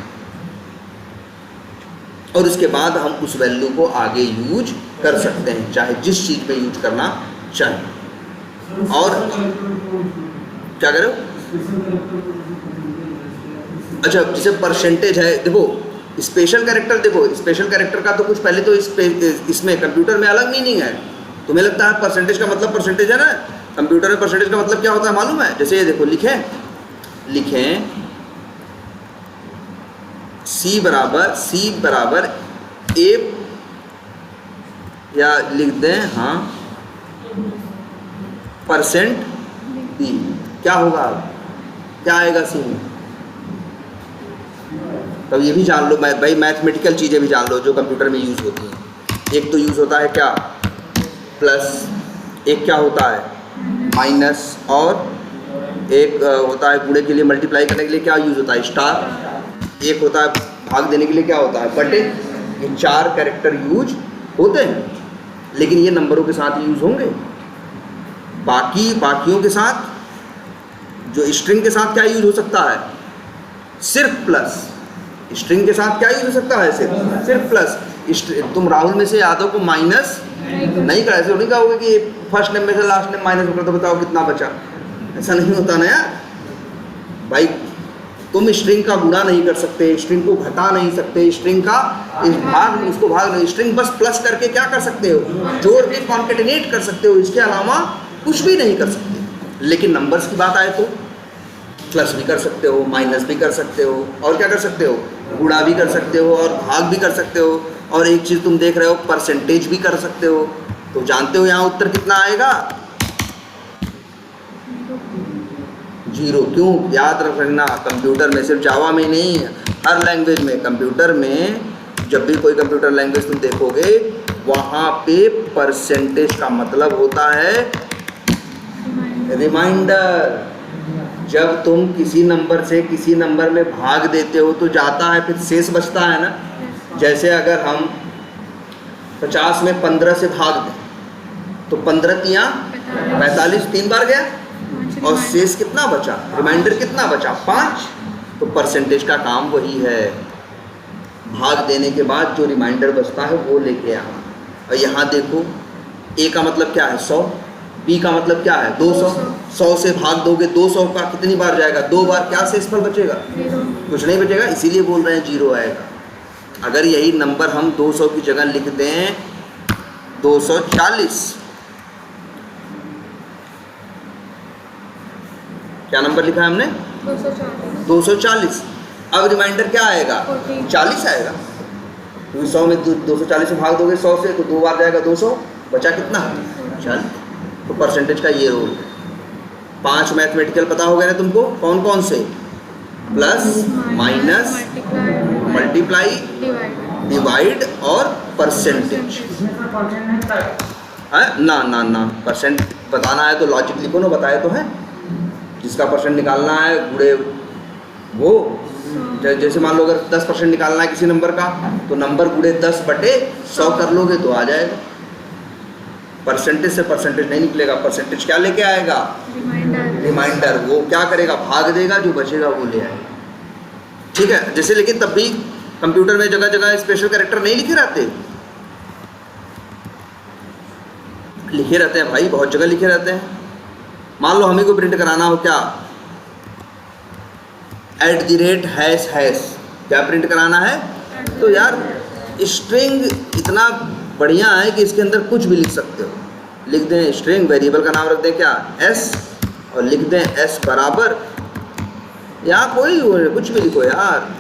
और उसके बाद हम उस वैल्यू को आगे यूज कर सकते हैं, चाहे जिस चीज़ में यूज करना चाहें। और क्या कह रहे हो? अच्छा, जैसे परसेंटेज है, देखो स्पेशल कैरेक्टर, देखो स्पेशल कैरेक्टर का तो कुछ पहले तो इसमें कंप्यूटर में अलग मीनिंग है। तुम्हें लगता है परसेंटेज का मतलब परसेंटेज है ना, कंप्यूटर में परसेंटेज का मतलब क्या होता है मालूम है? जैसे ये देखो, लिखें C बराबर A, या लिख दें हाँ परसेंट B, क्या होगा? क्या आएगा C में? तब ये भी जान लो भाई, मैथमेटिकल चीज़ें भी जान लो जो कंप्यूटर में यूज़ होती हैं। एक तो यूज़ होता है क्या, प्लस, एक क्या होता है माइनस, और एक होता है गुणे के लिए, मल्टीप्लाई करने के लिए क्या यूज़ होता है, स्टार। एक होता है भाग देने के लिए क्या होता है, बटे। ये 4 कैरेक्टर यूज होते हैं, लेकिन ये नंबरों के साथ यूज़ होंगे। बाकियों के साथ, जो स्ट्रिंग के साथ क्या यूज़ हो सकता है, सिर्फ प्लस। स्ट्रिंग के साथ क्या यूज हो सकता है, सिर्फ प्लस। तुम राहुल में से यादव को माइनस नहीं कर, ऐसे नहीं कहोगे कि फर्स्ट नेम में से लास्ट नेम माइनस होगा तो बताओ कितना बचा, ऐसा नहीं होता ना यार भाई। तुम स्ट्रिंग का गुणा नहीं कर सकते, स्ट्रिंग को घटा नहीं सकते, स्ट्रिंग का उसको भाग नहीं, स्ट्रिंग बस प्लस करके क्या कर सकते हो, जोड़ के कॉन्केटिनेट कर सकते हो, इसके अलावा कुछ भी नहीं कर सकते। लेकिन नंबर्स की बात आए तो प्लस भी कर सकते हो, माइनस भी कर सकते हो, और क्या कर सकते हो, गुणा भी कर सकते हो, और भाग भी कर सकते हो, और एक चीज़ तुम देख रहे हो परसेंटेज भी कर सकते हो। तो जानते हो यहाँ उत्तर कितना आएगा, 0। क्यों? याद रखना, कंप्यूटर में, सिर्फ जावा में नहीं, हर लैंग्वेज में, कंप्यूटर में जब भी कोई कंप्यूटर लैंग्वेज तुम देखोगे, वहाँ पे परसेंटेज का मतलब होता है रिमाइंडर। जब तुम किसी नंबर से किसी नंबर में भाग देते हो तो जाता है, फिर शेष बचता है ना। जैसे अगर हम 50 में 15 से भाग दें तो 15 तियाँ 45, 3 बार गया, और शेष कितना बचा, रिमाइंडर कितना बचा, 5। तो परसेंटेज का काम वही है, भाग देने के बाद जो रिमाइंडर बचता है वो लेके आना। और यहाँ देखो, A का मतलब क्या है, 100, B का मतलब क्या है, 200। 100 से भाग दोगे 200 का कितनी बार जाएगा, 2 बार, क्या शेषफल बचेगा, कुछ नहीं बचेगा, इसीलिए बोल रहे हैं 0 आएगा। अगर यही नंबर हम 200 की जगह लिख दें 240, क्या नंबर लिखा है हमने, 240। अब रिमाइंडर क्या आएगा, 40 आएगा, क्योंकि 100 में 240 से भाग दोगे 100 से, तो 2 बार जाएगा 200, बचा कितना, 40। तो परसेंटेज का ये रोल है। 5 मैथमेटिकल पता हो गया ना तुमको, कौन कौन से, प्लस, माइनस, मल्टीप्लाई, डिवाइड और परसेंटेज। ना परसेंट बताना है तो लॉजिक लिखो ना, बताए तो है। जिसका परसेंट निकालना है गुणे वो, जैसे मान लो अगर 10% निकालना है किसी नंबर का, तो नंबर गुणे 10/100 कर लोगे तो आ जाएगा। परसेंटेज से परसेंटेज नहीं निकलेगा, परसेंटेज क्या लेके आएगा, रिमाइंडर। वो क्या करेगा, भाग देगा, जो बचेगा वो ले आएगा। ठीक है, जैसे, लेकिन तब भी कंप्यूटर में जगह जगह स्पेशल कैरेक्टर नहीं लिखे रहते, लिखे रहते हैं भाई, बहुत जगह लिखे रहते हैं। मान लो हमें को प्रिंट कराना हो क्या, @ क्या प्रिंट कराना है, तो यार स्ट्रिंग इतना बढ़िया है कि इसके अंदर कुछ भी लिख सकते हो। लिख दें स्ट्रिंग, वेरिएबल का नाम रख दें क्या, S, और लिख दें S बराबर, यहाँ कोई कुछ भी लिखो यार।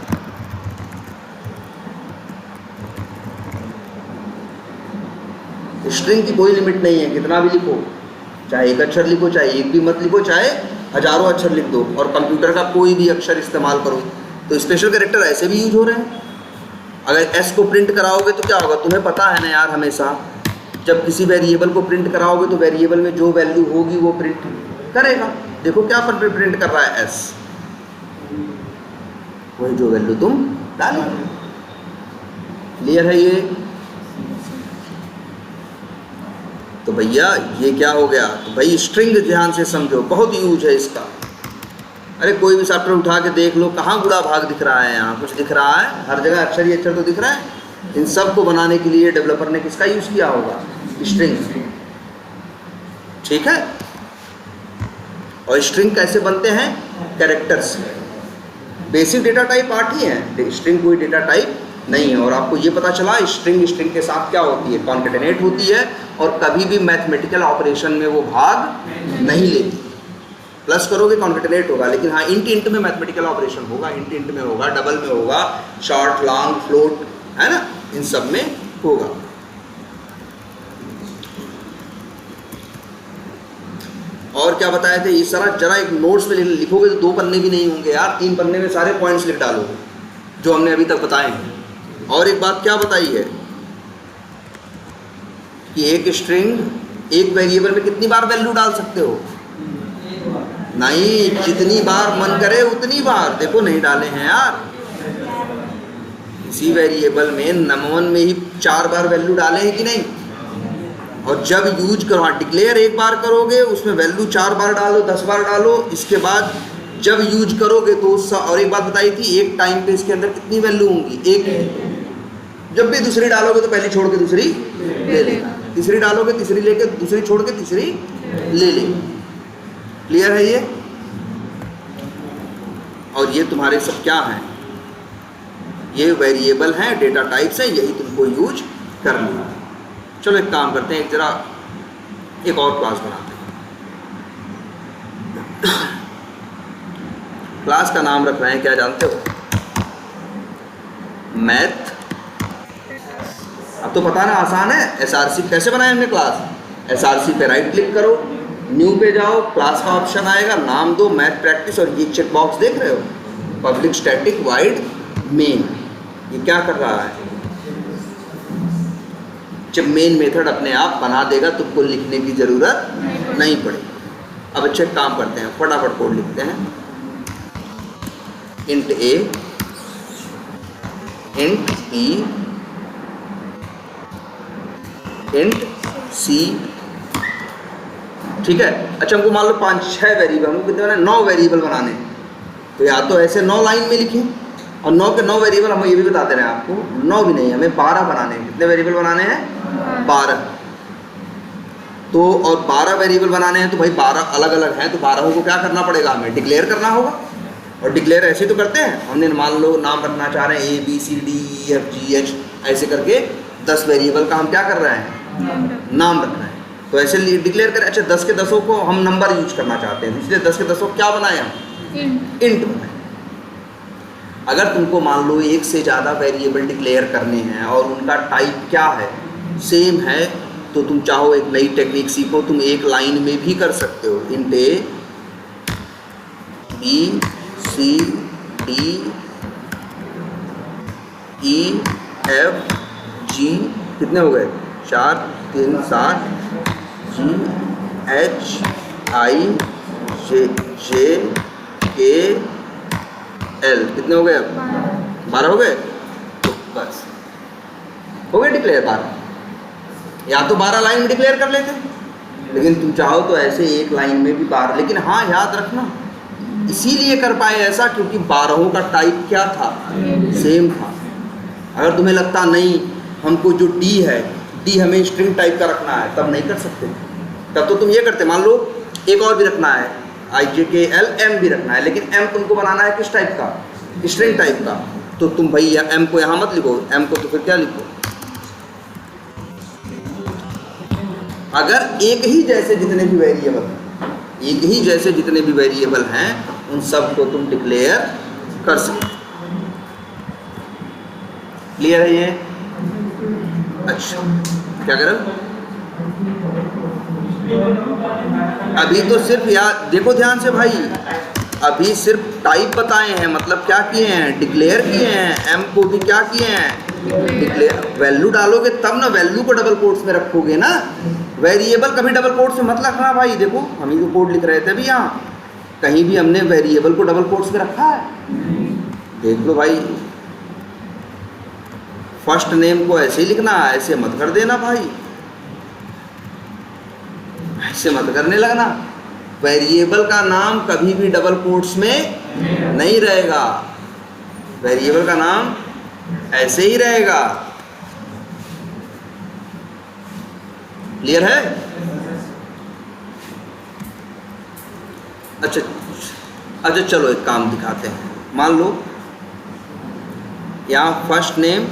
स्ट्रिंग की कोई लिमिट नहीं है, कितना भी लिखो, चाहे 1 अक्षर लिखो, चाहे 1 भी मत लिखो, चाहे हजारों अक्षर लिख दो, और कंप्यूटर का कोई भी अक्षर इस्तेमाल करो। तो स्पेशल कैरेक्टर ऐसे भी यूज हो रहे हैं। अगर S को प्रिंट कराओगे तो क्या होगा, तुम्हें पता है ना यार, हमेशा जब किसी वेरिएबल को प्रिंट कराओगे तो वेरिएबल में जो वैल्यू होगी वो प्रिंट करेगा। देखो क्या प्रिंट कर रहा है, S, वही जो वैल्यू तुम डालोगे। क्लियर है ये? तो भैया ये क्या हो गया, तो भाई स्ट्रिंग ध्यान से समझो, बहुत यूज है इसका। अरे कोई भी सॉफ्टवेयर उठा के देख लो, कहाँ गुणा भाग दिख रहा है, यहाँ कुछ दिख रहा है, हर जगह अक्षर ही अक्षर तो दिख रहा है। इन सब को बनाने के लिए डेवलपर ने किसका यूज़ किया होगा, स्ट्रिंग। ठीक है, और स्ट्रिंग कैसे बनते हैं? कैरेक्टर से। बेसिक डेटा टाइप 8 ही है, स्ट्रिंग कोई डेटा टाइप नहीं है। और आपको ये पता चला स्ट्रिंग स्ट्रिंग के साथ क्या होती है? कॉन्केटेनेट होती है और कभी भी मैथमेटिकल ऑपरेशन में वो भाग नहीं लेती। प्लस करोगे कॉन्केटेनेट होगा, लेकिन हाँ इंट इंट में मैथमेटिकल ऑपरेशन होगा, इंट इंट में होगा, डबल में होगा, शॉर्ट लॉन्ग फ्लोट है ना, इन सब में होगा। और क्या बताए थे? इस तरह जरा एक नोट्स में लिखोगे तो 2 पन्ने भी नहीं होंगे यार, 3 पन्ने में सारे पॉइंट्स लिख डालोगे जो हमने अभी तक बताए हैं। और एक बात क्या बताई है कि एक स्ट्रिंग एक वेरिएबल में कितनी बार वैल्यू डाल सकते हो? नहीं, जितनी बार मन करे उतनी बार। देखो नहीं डाले हैं यार, इसी वेरिएबल में num1 में ही 4 बार वैल्यू डाले हैं कि नहीं? और जब यूज करो, हाँ डिक्लेयर एक बार करोगे उसमें वैल्यू 4 बार डालो, 10 बार डालो, इसके बाद जब यूज करोगे तो और एक बात बताई थी, एक टाइम पे इसके अंदर कितनी वैल्यू होंगी? एक। जब भी दूसरी डालोगे तो पहली छोड़ के दूसरी ले लेना, तीसरी डालोगे तीसरी लेके दूसरी छोड़ के तीसरी ले लेना। क्लियर है ये? और ये तुम्हारे सब क्या हैं? ये वेरिएबल हैं, डेटा टाइप्स हैं, यही तुमको यूज करना है। चलो एक काम करते हैं, एक जरा एक और क्लास बनाते हैं। क्लास का नाम रख रहे हैं, क्या जानते हो? मैथ। अब तो पता ना, आसान है। SRC कैसे बनाए हमने क्लास? SRC पे राइट क्लिक करो, न्यू पे जाओ, क्लास का ऑप्शन आएगा, नाम दो मैथ प्रैक्टिस, और ये चेक बॉक्स देख रहे हो, पब्लिक स्टैटिक वाइड मेन। ये क्या कर रहा है? जब मेन मेथड अपने आप बना देगा तुमको लिखने की ज़रूरत नहीं पड़ेगी। अब अच्छे काम करते हैं, फटाफट कोड लिखते हैं। Int a, int b, int c। ठीक है। अच्छा हमको मान लो 5-6 वेरिएबल, हमको कितने बनाने? 9 वेरिएबल बनाने। तो या तो ऐसे 9 लाइन में लिखें, और 9 के 9 वेरिएबल हम ये भी बताते रहे आपको, 9 भी नहीं, हमें 12 बनाने हैं। कितने वेरिएबल बनाने हैं? 12। तो और 12 वेरिएबल बनाने हैं तो भाई 12 अलग अलग हैं, तो 12 को क्या करना पड़ेगा? हमें डिक्लेयर करना होगा। और डिक्लेयर ऐसे तो करते हैं, हमने मान लो नाम रखना चाह रहे हैं ABCDEFGH ऐसे करके 10 वेरिएबल का हम क्या कर रहे हैं? नाम रखना है। तो ऐसे डिक्लेयर करें। अच्छा 10 के 10 को हम नंबर यूज करना चाहते हैं, इसलिए 10 के 10 को क्या बनाए हम? इंट बनाए। अगर तुमको मान लो एक से ज़्यादा वेरिएबल डिक्लेयर करने हैं और उनका टाइप क्या है? सेम है, तो तुम चाहो एक नई टेक्निक सीखो, तुम एक लाइन में भी कर सकते हो। Int A, B, C, D, E, F, G, कितने हो गए? 4, 3, 7, G, H, I, J, K, L, कितने हो गए? अब 12 हो गए। तो बस हो गए डिक्लेयर 12। या तो 12 लाइन में डिक्लेयर कर लेते, लेकिन तुम चाहो तो ऐसे एक लाइन में भी 12। लेकिन हाँ याद रखना, इसीलिए कर पाए ऐसा क्योंकि 12 का टाइप क्या था? सेम था। अगर तुम्हें लगता नहीं हमको जो D है, D हमें स्ट्रिंग टाइप का रखना है, तब नहीं कर सकते। तब तो तुम ये करते, मान लो एक और भी रखना है, IJKL M भी रखना है, लेकिन M तुमको बनाना है किस टाइप का? स्ट्रिंग टाइप का। तो तुम भाई M को यहाँ मत लिखो, M को तो फिर क्या लिखो? अगर एक ही जैसे जितने भी वेरिएबल, एक ही जैसे जितने भी वेरिएबल हैं उन सब को तुम डिक्लेयर कर सकते। क्लियर है ये? अच्छा क्या करें? अभी तो सिर्फ यार देखो ध्यान से भाई, अभी सिर्फ टाइप बताए हैं, मतलब क्या किए हैं? डिक्लेयर किए हैं। M को भी क्या किए हैं? डिक्लेयर। वैल्यू डालोगे तब ना, वैल्यू को डबल कोट्स में रखोगे ना। वेरिएबल कभी डबल कोट्स में मत रखना भाई। देखो हम ही तो कोड लिख रहे थे अभी, यहाँ कहीं भी हमने वेरिएबल को डबल कोट्स में रखा है? देख लो भाई, फर्स्ट नेम को ऐसे ही लिखना, ऐसे मत कर देना भाई, ऐसे मत करने लगना। वेरिएबल का नाम कभी भी डबल कोट्स में नहीं रहेगा, वेरिएबल का नाम ऐसे ही रहेगा। क्लियर है? अच्छा अच्छा, चलो एक काम दिखाते हैं। मान लो यहाँ फर्स्ट नेम,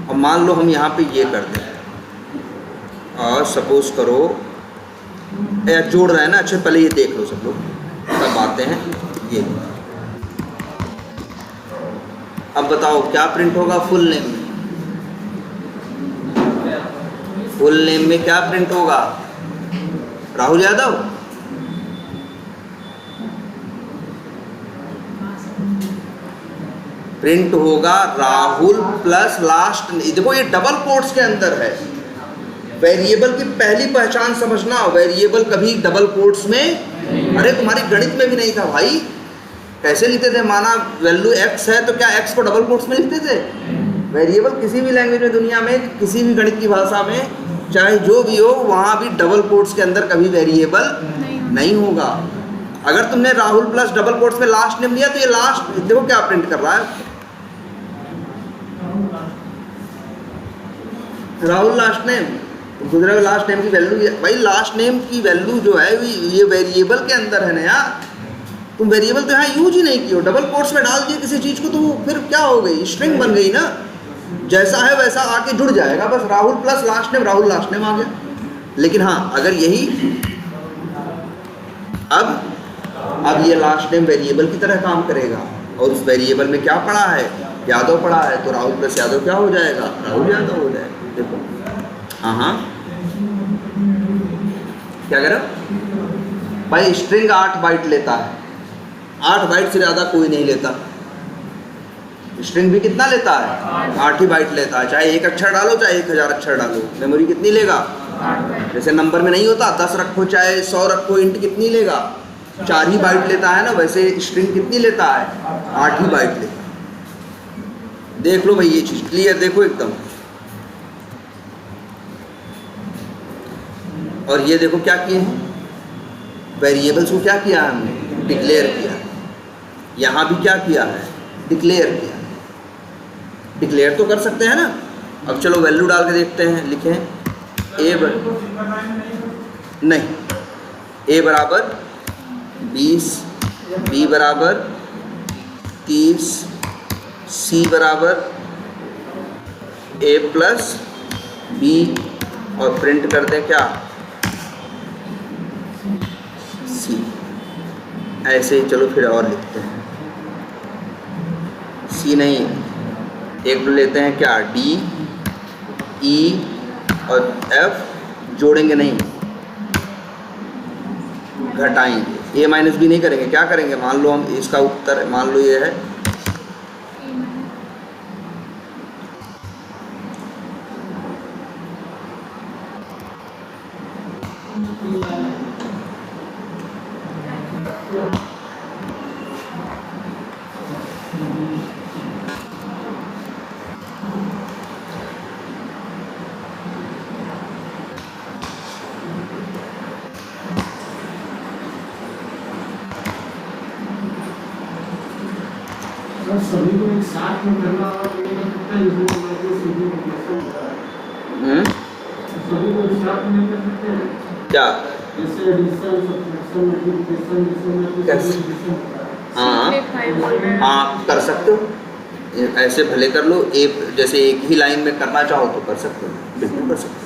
और मान लो हम यहाँ पे ये कर दें, और सपोज करो या जोड़ रहे हैं ना। अच्छा पहले ये देख लो सब लोग, तब आते हैं ये। अब बताओ क्या प्रिंट होगा फुल नेम में? फुल नेम में क्या प्रिंट होगा? राहुल यादव? प्रिंट होगा राहुल प्लस लास्ट। देखो ये डबल कोट्स के अंदर है। वेरिएबल की पहली पहचान समझना, वेरिएबल कभी डबल कोट्स में, अरे तुम्हारी गणित में भी नहीं था भाई। कैसे लिखते थे? माना वैल्यू x है तो क्या x को डबल कोट्स में लिखते थे? वेरिएबल किसी भी लैंग्वेज में दुनिया में, किसी भी गणित की भाषा में, चाहे जो भी हो, वहाँ भी डबल कोट्स के अंदर कभी वेरिएबल नहीं होगा। अगर तुमने राहुल प्लस डबल कोट्स में लास्ट नेम लिया तो ये लास्ट देखो क्या प्रिंट कर रहा है, राहुल लास्ट नेम। गुजरा लास्ट नेम की वैल्यू, भाई लास्ट नेम की वैल्यू जो है ये वेरिएबल के अंदर है ना यार। तुम वेरिएबल तो यहाँ यूज ही नहीं किया, डबल कोट्स में डाल दिए किसी चीज़ को, तो फिर क्या हो गई? स्ट्रिंग बन गई ना। जैसा है वैसा आके जुड़ जाएगा, बस Rahul plus last name, Rahul last name आ गया। लेकिन हाँ, अगर यही अब ये लास्ट नेम वेरिएबल की तरह काम करेगा, और उस वेरिएबल में क्या पड़ा है? यादव पड़ा है, तो राहुल प्लस यादव क्या हो जाएगा? राहुल यादव हो जाएगा। देखो हाँ क्या करो भाई, स्ट्रिंग 8 बाइट लेता है, 8 बाइट से ज़्यादा कोई नहीं लेता। स्ट्रिंग भी कितना लेता है? 8 ही बाइट लेता है। चाहे 1 अक्षर डालो, चाहे 1000 अक्षर डालो, मेमोरी कितनी लेगा? जैसे नंबर में नहीं होता 10 रखो चाहे 100 रखो, इंट कितनी लेगा? 4 ही बाइट लेता है ना। वैसे स्ट्रिंग कितनी लेता है? 8 ही बाइट लेता है। देख लो भाई ये चीज़ क्लियर, देखो एकदम। और ये देखो क्या किए हैं, वेरिएबल्स को क्या किया है हमने? डिक्लेयर किया। यहाँ भी क्या किया है? डिक्लेयर किया। डिक्लेयर तो कर सकते हैं ना। अब चलो वैल्यू डाल के देखते हैं। लिखें ए बराबर 20, बी बराबर 30, सी बराबर ए प्लस बी, और प्रिंट कर दें क्या? सी। ऐसे ही चलो फिर और लिखते हैं। सी नहीं, एक लेते हैं क्या? डी, ई और एफ। जोड़ेंगे नहीं, घटाएंगे। ए माइनस बी नहीं करेंगे। क्या करेंगे? मान लो हम इसका उत्तर, मान लो ये है सभी को एक साथ में करना और सभी को एक साथ में कर सकते हैं क्या? जैसे एडिशन, सब्ट्रैक्शन, मल्टीप्लिकेशन, हाँ कर सकते हो। ऐसे भले कर लो, एक जैसे एक ही लाइन में करना चाहो तो कर सकते हो, बिल्कुल कर सकते हो।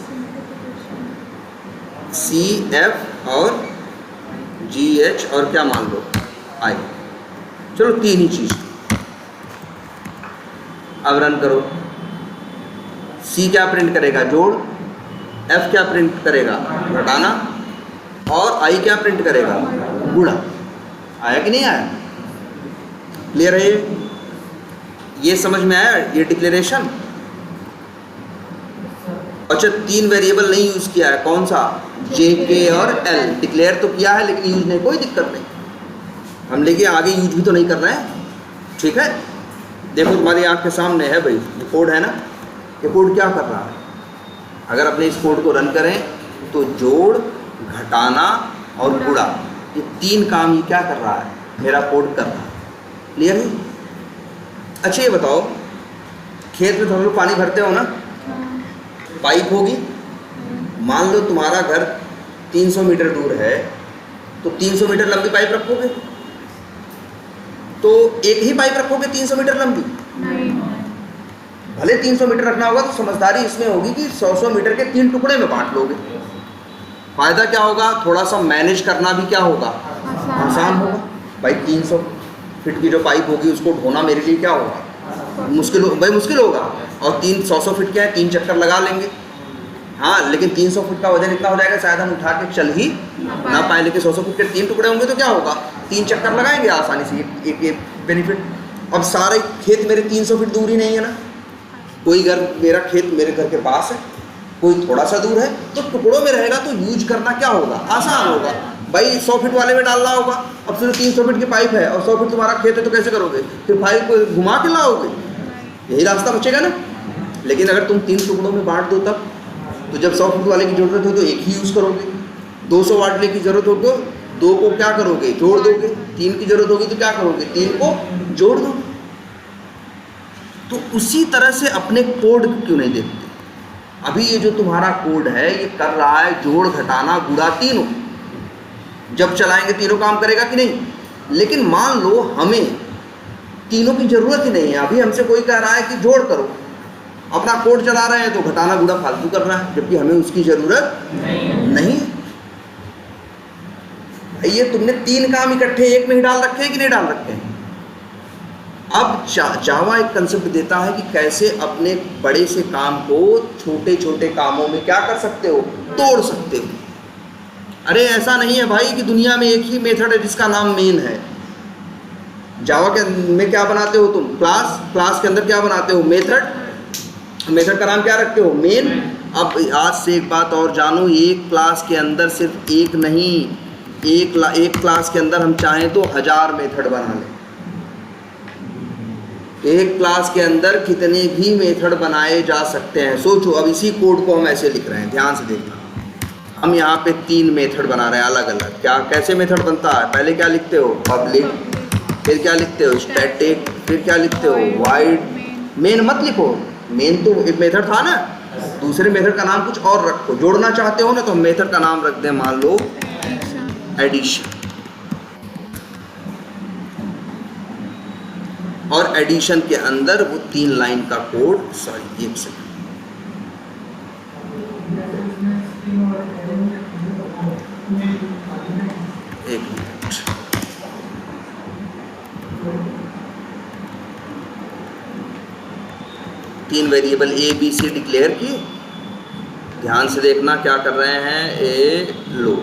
सी, एफ और जी, एच और क्या मान लो? आई। चलो 3 ही चीज़। अब रन करो। सी क्या प्रिंट करेगा? जोड़। एफ क्या प्रिंट करेगा? घटाना। और आई क्या प्रिंट करेगा? गुणा। आया कि नहीं आया? क्लियर है? ये समझ में आया ये डिक्लेरेशन? अच्छा 3 वेरिएबल नहीं यूज़ किया है, कौन सा? जे, के और एल। डिक्लेयर तो किया है लेकिन यूज़ नहीं, कोई दिक्कत नहीं। हम लेके आगे यूज भी तो नहीं कर रहे हैं, ठीक है? देखो तुम्हारी आँख के सामने है भाई, ये कोड है ना। ये कोड क्या कर रहा है? अगर अपने इस कोड को रन करें तो जोड़, घटाना और गुणा, ये 3 काम ये क्या कर रहा है? मेरा कोड कर रहा है। क्लियर है? अच्छा ये बताओ, खेत में तुम लोग पानी भरते हो ना, पाइप होगी। मान लो तुम्हारा घर 300 मीटर दूर है तो 300 मीटर लंबी पाइप रखोगे? तो एक ही पाइप रखोगे 300 मीटर लंबी? भले 300 मीटर रखना होगा तो समझदारी इसमें होगी कि 100-100 मीटर के 3 टुकड़े में बांट लोगे। फायदा क्या होगा? थोड़ा सा मैनेज करना भी क्या होगा? आसान होगा। भाई 300 फीट की जो पाइप होगी उसको ढोना मेरे लिए क्या होगा? मुश्किल होगा। और 100 फीट के हैं, 3 चक्कर लगा लेंगे। हाँ, लेकिन 300 फीट का वजन इतना हो जाएगा शायद हम उठा के चल ही ना पाए। लेकिन 100 फीट के 3 टुकड़े होंगे तो क्या होगा? 3 चक्कर लगाएंगे आसानी से। एक बेनिफिट। अब सारे खेत मेरे 300 फीट दूर ही नहीं है ना। कोई घर, मेरा खेत मेरे घर के पास है, कोई थोड़ा सा दूर है, तो टुकड़ों में रहेगा तो यूज करना क्या होगा? आसान होगा। भाई 100 फीट वाले में डालना होगा। अब सिर्फ 300 फीट की पाइप है और 100 फीट तुम्हारा खेत है तो कैसे करोगे? फिर पाइप को घुमा के लाओगे, यही रास्ता बचेगा ना। लेकिन अगर तुम 3 टुकड़ों में बांट दो तब तो जब 100 फीट वाले की ज़रूरत हो तो एक ही यूज़ करोगे। 200 वाले की ज़रूरत हो तो 2 को क्या करोगे? जोड़ दोगे। 3 की ज़रूरत होगी तो क्या करोगे? 3 को जोड़ दोगे। तो उसी तरह से अपने कोड क्यों नहीं देखते? अभी ये जो तुम्हारा कोड है ये कर रहा है जोड़, घटाना, गुणा, तीनों। जब चलाएंगे तीनों काम करेगा कि नहीं? लेकिन मान लो हमें तीनों की ज़रूरत ही नहीं है। अभी हमसे कोई कह रहा है कि जोड़ करो, अपना कोड चला रहे हैं तो घटाना गुणा फालतू कर रहा है, जबकि हमें उसकी ज़रूरत नहीं है। ये तुमने 3 काम इकट्ठे एक में ही डाल रखे हैं कि नहीं डाल रखे हैं? अब जावा एक कंसेप्ट देता है कि कैसे अपने बड़े से काम को छोटे छोटे कामों में क्या कर सकते हो? तोड़ सकते हो। अरे ऐसा नहीं है भाई कि दुनिया में एक ही मेथड है जिसका नाम मेन है। जावा के में क्या बनाते हो तुम? क्लास के अंदर क्या बनाते हो? मेथड का नाम क्या रखते हो? मेन। अब आज से एक बात और जानो, एक क्लास के अंदर सिर्फ एक नहीं, एक क्लास के अंदर हम चाहें तो 1000 मेथड बना लें। एक क्लास के अंदर कितने भी मेथड बनाए जा सकते हैं। सोचो, अब इसी कोड को हम ऐसे लिख रहे हैं, ध्यान से देखना। हम यहाँ पे 3 मेथड बना रहे हैं अलग अलग। क्या कैसे मेथड बनता है? पहले क्या लिखते हो? पब्लिक, फिर क्या लिखते हो? स्टैटिक, फिर क्या लिखते हो? वाइड। मेन मत लिखो, मेन तो एक मेथड था ना। दूसरे मेथड का नाम कुछ और रखो। जोड़ना चाहते हो ना तो मेथड का नाम रख दें, मान लो एडिशन। और एडिशन के अंदर वो 3 लाइन का कोड, सॉरी 1 सेकंड, एक मिनट, तीन variable A B C declare किए। ध्यान से देखना क्या कर रहे हैं। ए लो,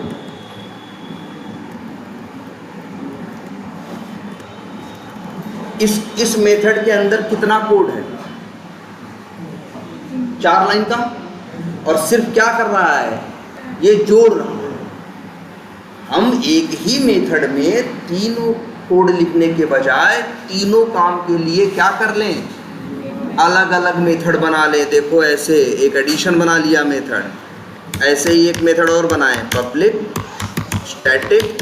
इस मेथड के अंदर कितना कोड है? 4 लाइन का। और सिर्फ क्या कर रहा है? ये जोड़ रहा है। हम एक ही मेथड में तीनों कोड लिखने के बजाय तीनों काम के लिए क्या कर लें? अलग अलग मेथड बना लें। देखो ऐसे एक एडिशन बना लिया मेथड, ऐसे ही एक मेथड और बनाएं, पब्लिक, स्टैटिक,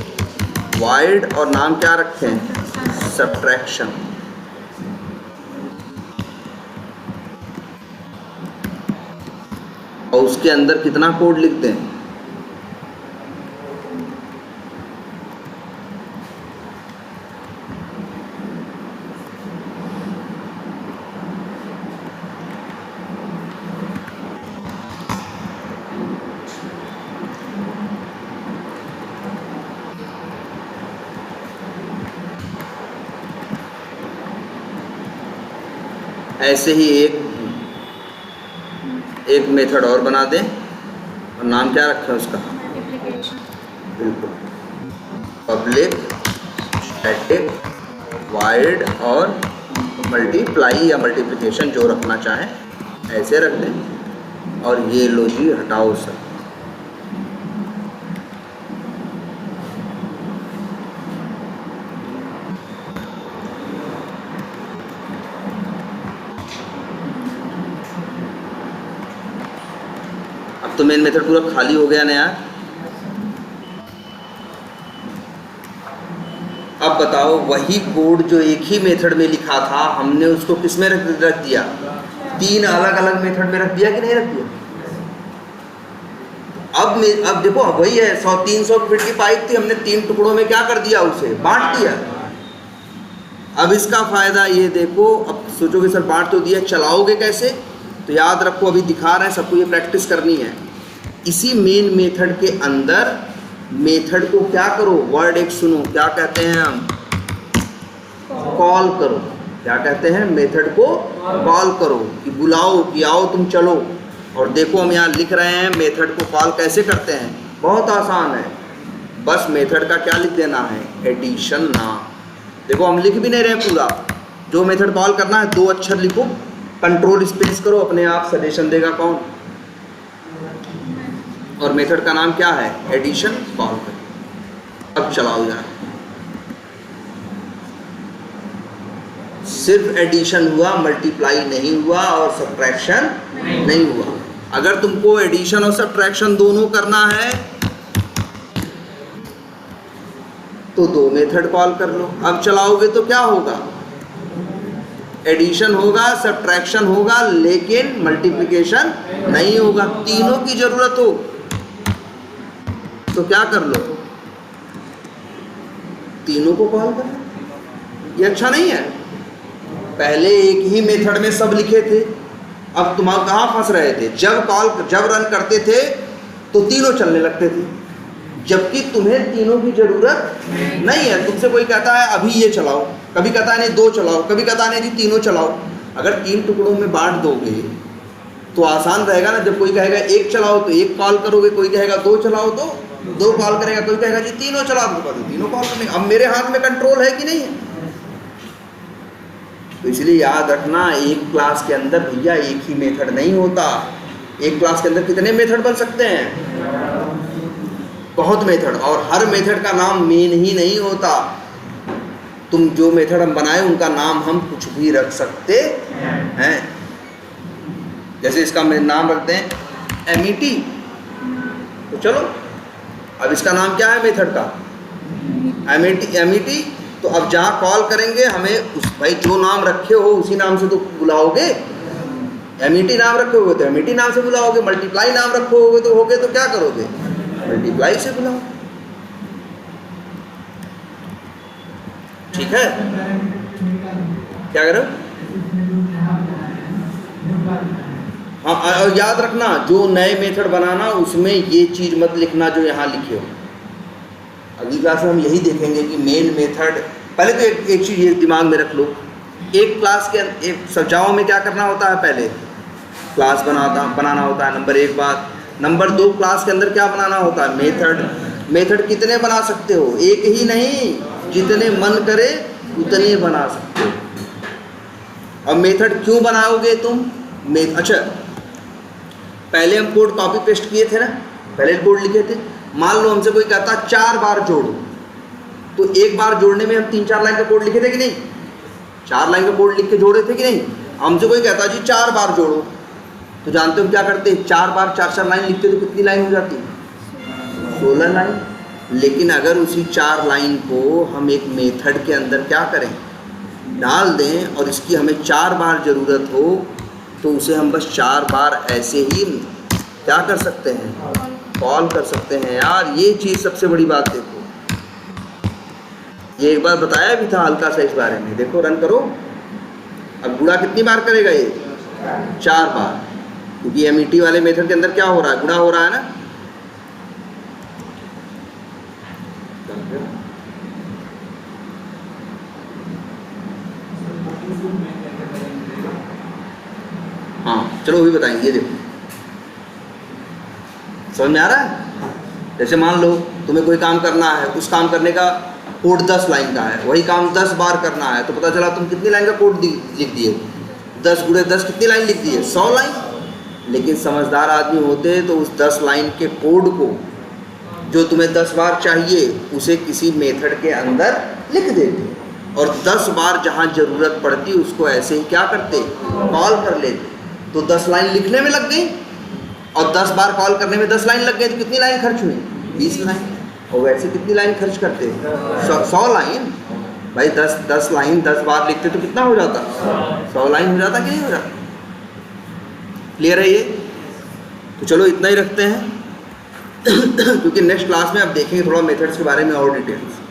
वाइड, और नाम क्या रखें? सब्ट्रैक्शन। और उसके अंदर कितना कोड लिखते हैं? ऐसे ही एक मेथड और बना दें और नाम क्या रखें उसका? बिल्कुल, पब्लिक, स्टैटिक, वाइड और मल्टीप्लाई या मल्टीप्लिकेशन, जो रखना चाहें ऐसे रख दें। और ये लो जी, हटाओ सब। तो मेन मेथड पूरा खाली हो गया ना यार। अब बताओ, वही कोड जो एक ही मेथड में लिखा था हमने उसको किस में रख दिया? 3 अलग अलग मेथड में रख दिया कि नहीं रख दिया? अब देखो, अब वही है, 300 फीट की पाइप थी, हमने 3 टुकड़ों में क्या कर दिया, उसे बांट दिया। अब इसका फायदा ये देखो, अब सोचोगे सर बांट तो दिया, चलाओगे कैसे? तो याद रखो, अभी दिखा रहे हैं सबको, ये प्रैक्टिस करनी है। इसी मेन मेथड के अंदर मेथड को क्या करो, वर्ड एक सुनो, क्या कहते हैं हम, कॉल करो। क्या कहते हैं? मेथड को कॉल करो, कि बुलाओ, कि आओ तुम चलो। और देखो हम यहाँ लिख रहे हैं मेथड को कॉल कैसे करते हैं, बहुत आसान है। बस मेथड का क्या लिख देना है, एडिशन नाम। देखो हम लिख भी नहीं रहे पूरा, जो मेथड कॉल करना है 2 अक्षर लिखो, कंट्रोल स्पेस करो, अपने आप सजेशन देगा कौन। और मेथड का नाम क्या है, एडिशन कॉल करो। अब चलाओ यार, सिर्फ एडिशन हुआ, मल्टीप्लाई नहीं हुआ और सब्ट्रैक्शन नहीं हुआ। अगर तुमको एडिशन और सब्ट्रैक्शन दोनों करना है तो 2 मेथड कॉल कर लो। अब चलाओगे तो क्या होगा, एडिशन होगा, सब्ट्रैक्शन होगा, लेकिन मल्टीप्लिकेशन नहीं होगा। तीनों की जरूरत हो तो क्या कर लो, तीनों को कॉल कर लो। ये अच्छा नहीं है? पहले एक ही मेथड में सब लिखे थे, अब तुम कहाँ फंस रहे थे, जब रन करते थे तो तीनों चलने लगते थे, जबकि तुम्हें तीनों की जरूरत नहीं है। तुमसे कोई कहता है अभी ये चलाओ, कभी कहता है नहीं 2 चलाओ, कभी कहता है नहीं जी 3 चलाओ। अगर 3 टुकड़ों में बांट दोगे तो आसान रहेगा ना। जब कोई कहेगा 1 चलाओ तो 1 कॉल करोगे, कोई कहेगा 2 चलाओ तो 2 कॉल करेगा, कोई कहेगा जी 3 चलाओ तो 3 कॉल करेंगे। अब मेरे हाथ में कंट्रोल है कि नहीं है? तो इसलिए याद रखना, एक क्लास के अंदर भैया एक ही मेथड नहीं होता। एक क्लास के अंदर कितने मेथड बन सकते हैं, बहुत मेथड। और हर मेथड का नाम मेन ही नहीं होता। तुम जो मेथड हम बनाए उनका नाम हम कुछ भी रख सकते हैं। जैसे इसका नाम रखते हैं MET, तो चलो अब इसका नाम क्या है मेथड का, MET। तो अब जहाँ कॉल करेंगे हमें उस भाई जो नाम रखे हो उसी नाम से तो बुलाओगे। MET नाम रखे होगे तो MET नाम से बुलाओगे, मल्टीप्लाई नाम रखोगे तो क्या करोगे, मल्टीप्लाई से बुलाओ। ठीक है, क्या करो। हाँ, और याद रखना जो नए मेथड बनाना उसमें ये चीज़ मत लिखना जो यहाँ लिखे हो। अगली क्लास में हम यही देखेंगे कि मेन मेथड, पहले तो एक चीज़ ये दिमाग में रख लो, एक क्लास के एक सजाओ में क्या करना होता है, पहले क्लास बनाना होता है, नंबर 1 बात। नंबर 2, क्लास के अंदर क्या बनाना होता है, मेथड कितने बना सकते हो, एक ही नहीं, जितने मन करे उतने बना सकते हो। अब मेथड क्यों बनाओगे तुम, अच्छा पहले हम कोड कॉपी पेस्ट किए थे ना, पहले कोड लिखे थे। मान लो हमसे कोई कहता 4 बार जोड़ो, तो एक बार जोड़ने में हम 3-4 लाइन का कोड लिखे थे कि नहीं, 4 लाइन का कोड लिख के जोड़े थे कि नहीं। हमसे कोई कहता जी 4 बार जोड़ो, तो जानते हो हम क्या करते, 4 बार 4-4 लाइन लिखते तो कितनी लाइन हो जाती, 16 लाइन। लेकिन अगर उसी 4 लाइन को हम एक मेथड के अंदर क्या करें, डाल दें, और इसकी हमें 4 बार ज़रूरत हो, तो उसे हम बस 4 बार ऐसे ही क्या कर सकते हैं, कॉल कर सकते हैं। यार ये चीज़ सबसे बड़ी बात देखो, ये एक बार बताया भी था हल्का सा इस बारे में। देखो रन करो, अब गुणा कितनी बार करेगा ये, 4 बार, क्योंकि MET वाले मेथड के अंदर क्या हो रहा है, गुणा हो रहा है ना। हाँ चलो वो भी बताएंगे। ये देखो समझ में आ रहा है। जैसे मान लो तुम्हें कोई काम करना है, उस काम करने का कोड 10 लाइन का है, वही काम 10 बार करना है, तो पता चला तुम कितनी लाइन का कोड लिख दिए, 10 × 10 कितनी लाइन लिख दिए, 100 लाइन। लेकिन समझदार आदमी होते तो उस 10 लाइन के कोड को जो तुम्हें 10 बार चाहिए उसे किसी मेथड के अंदर लिख देते, और 10 बार जहाँ ज़रूरत पड़ती उसको ऐसे ही क्या करते, कॉल कर लेते। तो 10 लाइन लिखने में लग गई और 10 बार कॉल करने में 10 लाइन लग गई, तो कितनी लाइन खर्च हुई, 20 लाइन। और वैसे कितनी लाइन खर्च करते, 100 लाइन। भाई 10 लाइन 10 बार लिखते तो कितना हो जाता, 100 लाइन हो जाता कि नहीं हो जाता। क्लियर है ये? तो चलो इतना ही रखते हैं। क्योंकि नेक्स्ट क्लास में आप देखेंगे थोड़ा मेथड्स के बारे में और डिटेल्स।